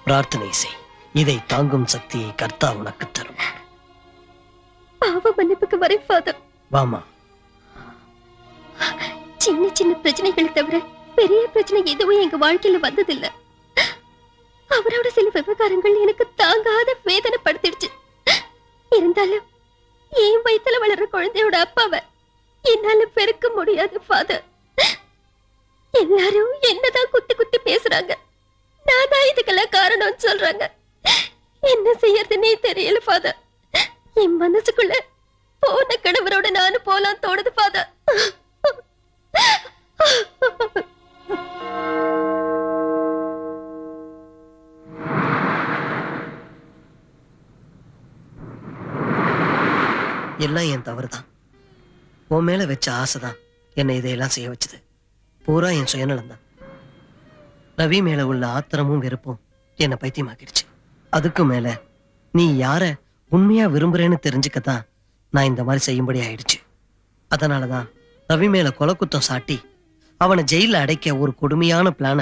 பிரார்த்தனை செய். இதை தாங்கும் சக்தியை கர்த்தா உனக்கு தரும். பாவ மன்னிப்புக்கு வரை ஃபாதர். வாமா. சின்ன சின்ன பிரச்சனைகளை தவிர பெரிய பிரச்சனை எதுவும் எங்க வாழ்க்கையில வந்ததில்ல. அவரோட சில விவகாரங்கள் எனக்கு தாங்காத வேதனைப்படுத்திடுச்சு. இருந்தாலும் என் வயித்துல வளர்ற குழந்தையோட அப்பாவை என்னால பெருக்க முடியாது ஃபாதர். எல்லாரும் என்னதான் குத்தி குத்தி பேசுறாங்க. நான் தான் இதுக்கெல்லாம் காரணம்னு சொல்றாங்க. என்ன செய்யறதுன்னே தெரியல ஃபாதர். என் மனசுக்குள்ள போன கணவரோட நானும் போலாம் தோணுது ஃபாதர். எல்லாம் என் தவறுதான். உன் மேல வச்ச ஆசைதான் என்னை இதையெல்லாம் செய்ய வச்சது. பூரா என் சுயநலம் தான். ரவி மேல உள்ள ஆத்திரமும் வெறுப்பும் என்னை பைத்தியமாக்கிடுச்சு. அதுக்கு மேல நீ யார உண்மையா விரும்புறேன்னு தெரிஞ்சுக்கத்தான் நான் இந்த மாதிரி செய்யும்படி ஆயிடுச்சு. அதனாலதான் ரவி மேல கொலை குத்தம் சாட்டி அவனை ஜெயில அடைக்க ஒரு கொடுமையான பிளான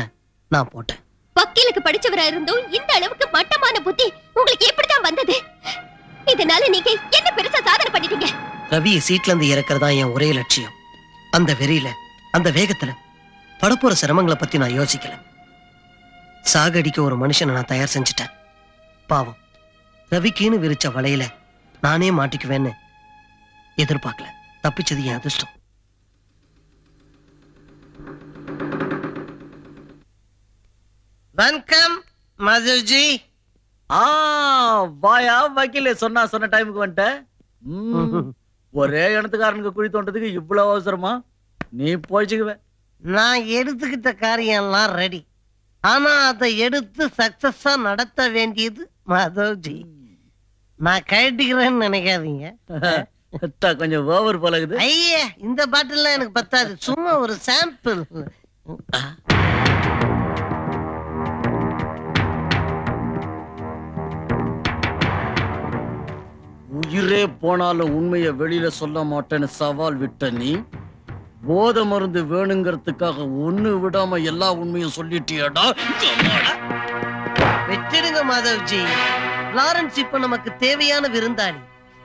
நான் போட்டேன். வக்கீலுக்கு படிச்சவரா இருந்தும் இந்த அளவுக்கு மட்டமான புத்தி உங்களுக்கு எப்படிதான் வந்தது? இதனால நீங்க என்ன பெருசா சாதனை பண்ணிட்டீங்க? ரவியை சீட்ல இருந்து இறக்குறதா என் ஒரே லட்சியம். அந்த வெறியில, அந்த வேகத்துல படப்போற சிரமங்களை பத்தி நான் யோசிக்கல. சாகடிக்க ஒரு மனுஷனை நான் தயார் செஞ்சுட்டேன். பாவம், ரவிக்குன்னு விரிச்ச வலையில நானே மாட்டிக்குவேன்னு எதிர்பார்க்கல. தப்பிச்சது என் அதிர்ஷ்டம். வணக்கம் மாதவ்ஜி. வாயா வக்கீல, சொன்ன டைமுக்கு வந்துட்ட. ஒரே இனத்துக்காரனுக்கு குழி தோண்டதுக்கு இவ்வளவு அவசரமா? நீ போய்ச்சுக்குவ. நான் எடுத்துக்கிட்ட காரியம் எல்லாம் ரெடி. ஆனா அதை எடுத்து சக்சஸா நடத்த வேண்டியது மாதவ்ஜி. நான் கழட்டிக்கிறேன்னு நினைக்காதீங்க. கொஞ்சம் ஓவர் போலகுது. ஐயா, இந்த பாட்டில் எனக்கு பத்தாது. சும்மா ஒரு சாம்பிள். உயிரே போனாலும் உண்மையை வெளியில சொல்ல மாட்டேன்னு சவால் விட்ட நீ, போதை மருந்து வேணுங்கிறதுக்காக ஒண்ணு விடாம எல்லா உண்மையும் சொல்லிட்டியாடா. வெற்றிடுங்க மாதவ்ஜி. லாரன்ஸ் இப்ப நமக்கு தேவையான விருந்தாளி.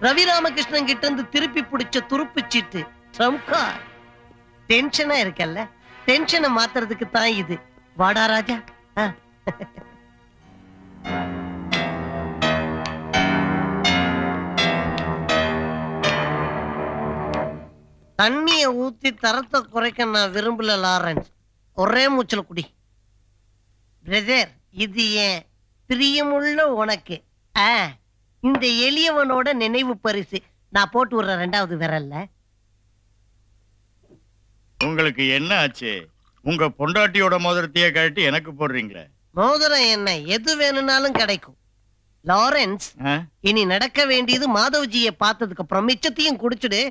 ரவி ராமகிருஷ்ணன் கிட்ட இருந்து திருப்பி பிடிச்ச துருப்பு சீட்டு. டென்ஷனா இருக்கல்ல, டென்ஷனை மாத்துறதுக்கு தான் இது. வாடா ராஜா. தண்ணிய ஊத்தி தரத்தை குறைக்க நான் விரும்பல லாரன்ஸ். ஒரே மூச்சுல குடி. பிரதர், இது ஏன் பிரியமுள்ள உனக்கு. இந்த எளியவனோட நினைவு பரிசு. நான் போட்டு விடுற 2வது விரல்ல. உங்களுக்கு என்ன ஆச்சு? உங்க பொண்டாட்டியோட மோதிரத்தையே கழட்டி எனக்கு போடுறீங்களே. மோதிரம் என்ன, எது வேணும்னாலும் கிடைக்கும். லாரன்ஸ், இனி நடக்க வேண்டியது மாதவ்ஜியை பார்த்ததுக்கு அப்புறம் மிச்சத்தையும் குடிச்சுடு.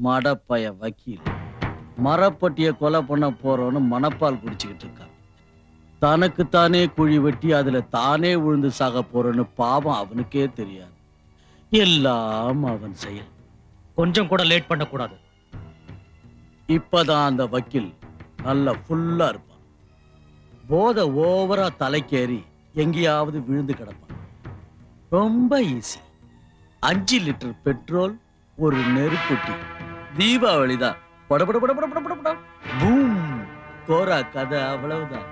மடப்பய வக்கீல் மரப்பட்டிய கொலை பண்ண போறோன்னு மணப்பால் குடிச்சுக்கிட்டு இருக்கான். தனக்கு தானே குழி வெட்டி அதுல தானே விழுந்து சாக போறோன்னு பாவம் அவனுக்கே தெரியாது. எல்லாம் அவன் செயல். கொஞ்சம் கூட லேட் பண்ண கூடாது. இப்பதான் அந்த வக்கீல் நல்ல ஃபுல்லா இருப்பான். போதை ஓவரா தலைக்கேறி எங்கேயாவது விழுந்து கிடப்பான். ரொம்ப ஈஸி. 5 லிட்டர் பெட்ரோல், ஒரு நெருப்புட்டி. தீபாவளி தான். படபட படபட படபட பூம். கோரா கதை அவ்வளவுதான்.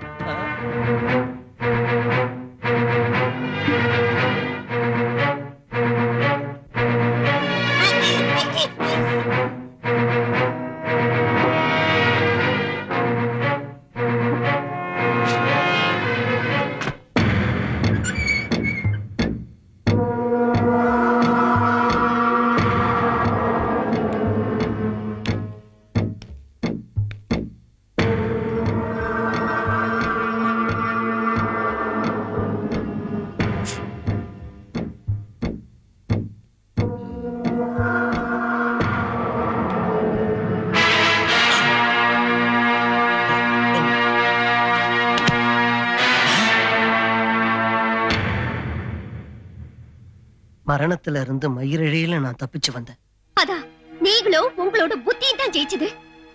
மரணத்துல இருந்து மயிரிழையில நான் தப்பிச்சு வந்தேன். அதான் நீங்களும் உங்களோட புத்தியும் தான் ஜெயிச்சது.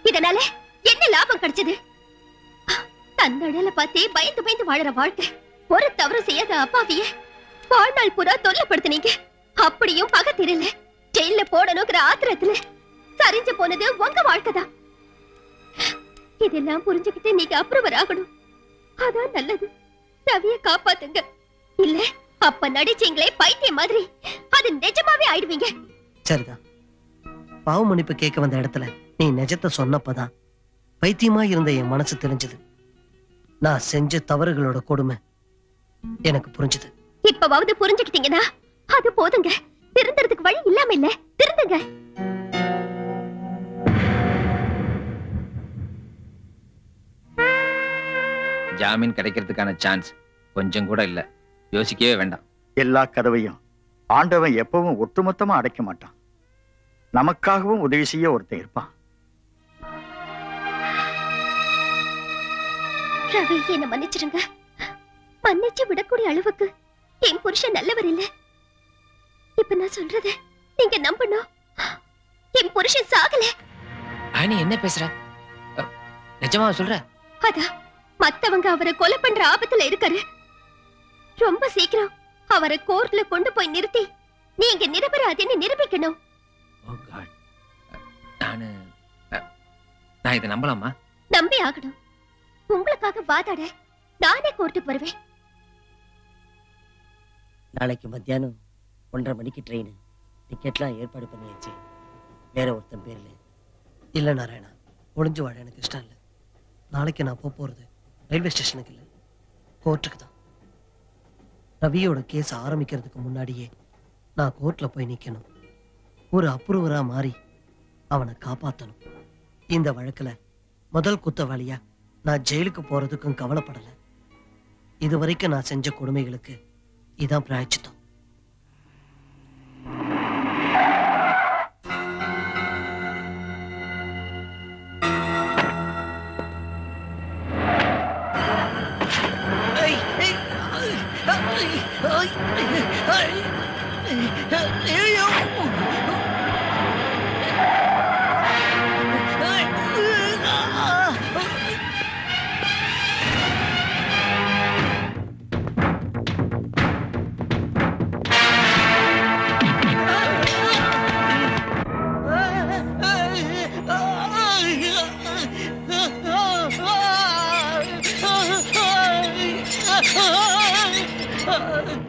இதனால என்ன லாபம் கிடைச்சது? தன்னடல பார்த்தே பயந்து பயந்து வாழற வாழ்க்கை. ஒரு தவறு செய்யாத அப்பாவிய வாழ்நாள் பூரா தொல்லப்படுத்தினீங்க. அப்படியும் பகை தெரியல. ஜெயில போடணுங்கிற ஆத்திரத்துல சரிஞ்சு போனது உங்க வாழ்க்கைதான். இதெல்லாம் புரிஞ்சுக்கிட்டு நீங்க அப்ரூவர் ஆகணும். அதான் நல்லது. ரவிய காப்பாத்துங்க. இல்ல அப்ப நடிச்சீங்களே பைத்தியம் மாதிரி, அது நிஜமாவே ஆயிடுவீங்க. சரிதான். பாவ மன்னிப்பு கேட்க வந்த இடத்துல நீ நிஜத்தை சொன்னப்பதான் பைத்தியமா இருந்த என் மனசு தெரிஞ்சது. நான் செஞ்ச தவறுகளோட கொடுமை எனக்கு புரிஞ்சது. இப்பவாவது புரிஞ்சுக்கிட்டீங்கன்னா அது போதுங்க. திருந்தறதுக்கு வழி இல்லாம இல்ல. திருந்துங்க. ஜாமீன் கிடைக்கிறதுக்கான சான்ஸ் கொஞ்சம் கூட இல்ல. யோசிக்கவே வேண்டாம். எல்லா கதவையும் ஆண்டவன் எப்பவும் ஒட்டுமொத்தமா அடைக்க மாட்டான். நமக்காகவும் உதவி செய்ய ஒருத்தன் இருப்பான். ரவி, என்ன மன்னிச்சிடுங்க. மன்னிச்சு விடக்கூடிய அளவுக்கு என் புருஷன் நல்லவர் இல்ல. இப்ப நான் சொல்றத நீங்க நம்பணும். என் புருஷன் சாகல. நீ என்ன பேசுற? நிஜமா சொல்ற? அதான் மத்தவங்க அவரை கொலை பண்ற ஆபத்துல இருக்காரு. ரொம்ப சீக்கிரம் அவரை கோர்ட்ல கொண்டு போய் நிறுத்தி நீங்க நிரபராதின்னு நிரூபிக்கணும். நான் இதை நம்பலாமா? நம்பி ஆகணும். உங்களுக்காக வாதாட நானே கோர்ட்டுக்கு வருவேன். நாளைக்கு மத்தியானம் 1:30 மணிக்கு ட்ரெயின். டிக்கெட்லாம் ஏற்பாடு பண்ணியாச்சு. வேற ஒருத்தன் பேர்ல. இல்ல நாராயணா, ஒளிஞ்சு வாழ எனக்கு இஷ்டம் இல்லை. நாளைக்கு நான் போறது ரயில்வே ஸ்டேஷனுக்கு இல்லை, கோர்ட்டுக்கு தான். ரவியோட கேஸ் ஆரம்பிக்கிறதுக்கு முன்னாடியே நான் கோர்ட்ல போய் நிக்கணும். ஒரு அப்ரூவரா மாறி அவனை காப்பாத்தணும். இந்த வழக்குல முதல் குத்தவாளியா நான் ஜெயிலுக்கு போறதுக்கும் கவலைப்படல. இதுவரைக்கும் நான் செஞ்ச கொடுமைகளுக்கு இதான் பிராயச்சித்தம்.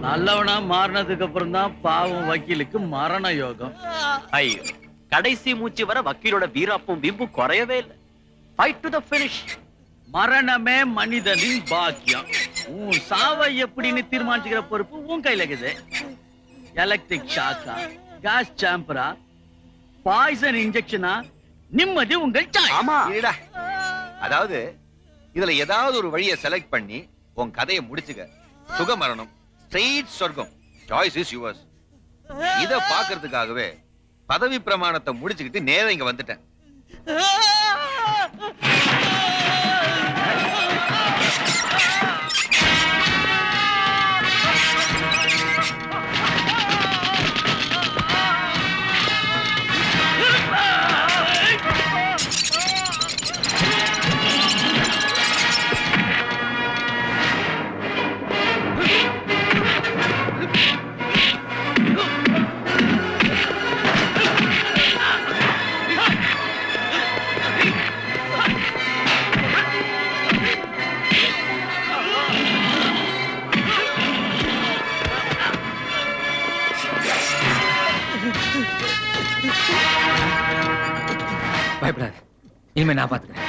நல்லவனா மாறினதுக்கு அப்புறம் தான் பாவம் வக்கீலுக்கு மரண யோகம். ஐயோ, கடைசி மூச்சு வர வக்கீலோட வீராப்பும் வீம்பும் குறையவே இல்லை. Fight to the finish. மரணமே மனிதனின் பாக்கியம். உன் சாவை எப்படின்னு தீர்மானிச்சுக்கிற பொறுப்பு உன் கையில இருக்குது. எலக்ட்ரிக் ஷாக்கா, கேஸ் சாம்பரா, பாய்சன் இன்ஜெக்ஷனா, நிம்மதி உங்கள் சாய்ஸ். ஆமா, அதாவது இதுல ஏதாவது ஒரு வழியை செலக்ட் பண்ணி உன் கதையை முடிச்சுக்க. சுக மரணம், ஸ்ட்ரெயிட் சொர்க்கம், சாய்ஸ் இஸ் யுவர்ஸ். இத பாக்குறதுக்காகவே பதவி பிரமாணத்தை முடிச்சுக்கிட்டு நேரா இங்க வந்துட்டேன். பயப்படாது, இனிமே நான் பாத்துக்கிறேன்.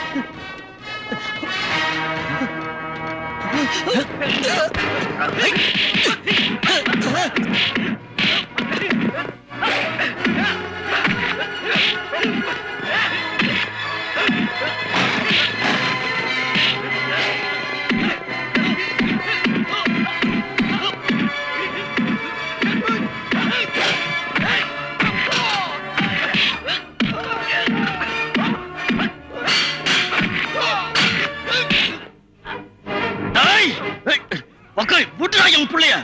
விட்டுறா என் பிள்ளைய.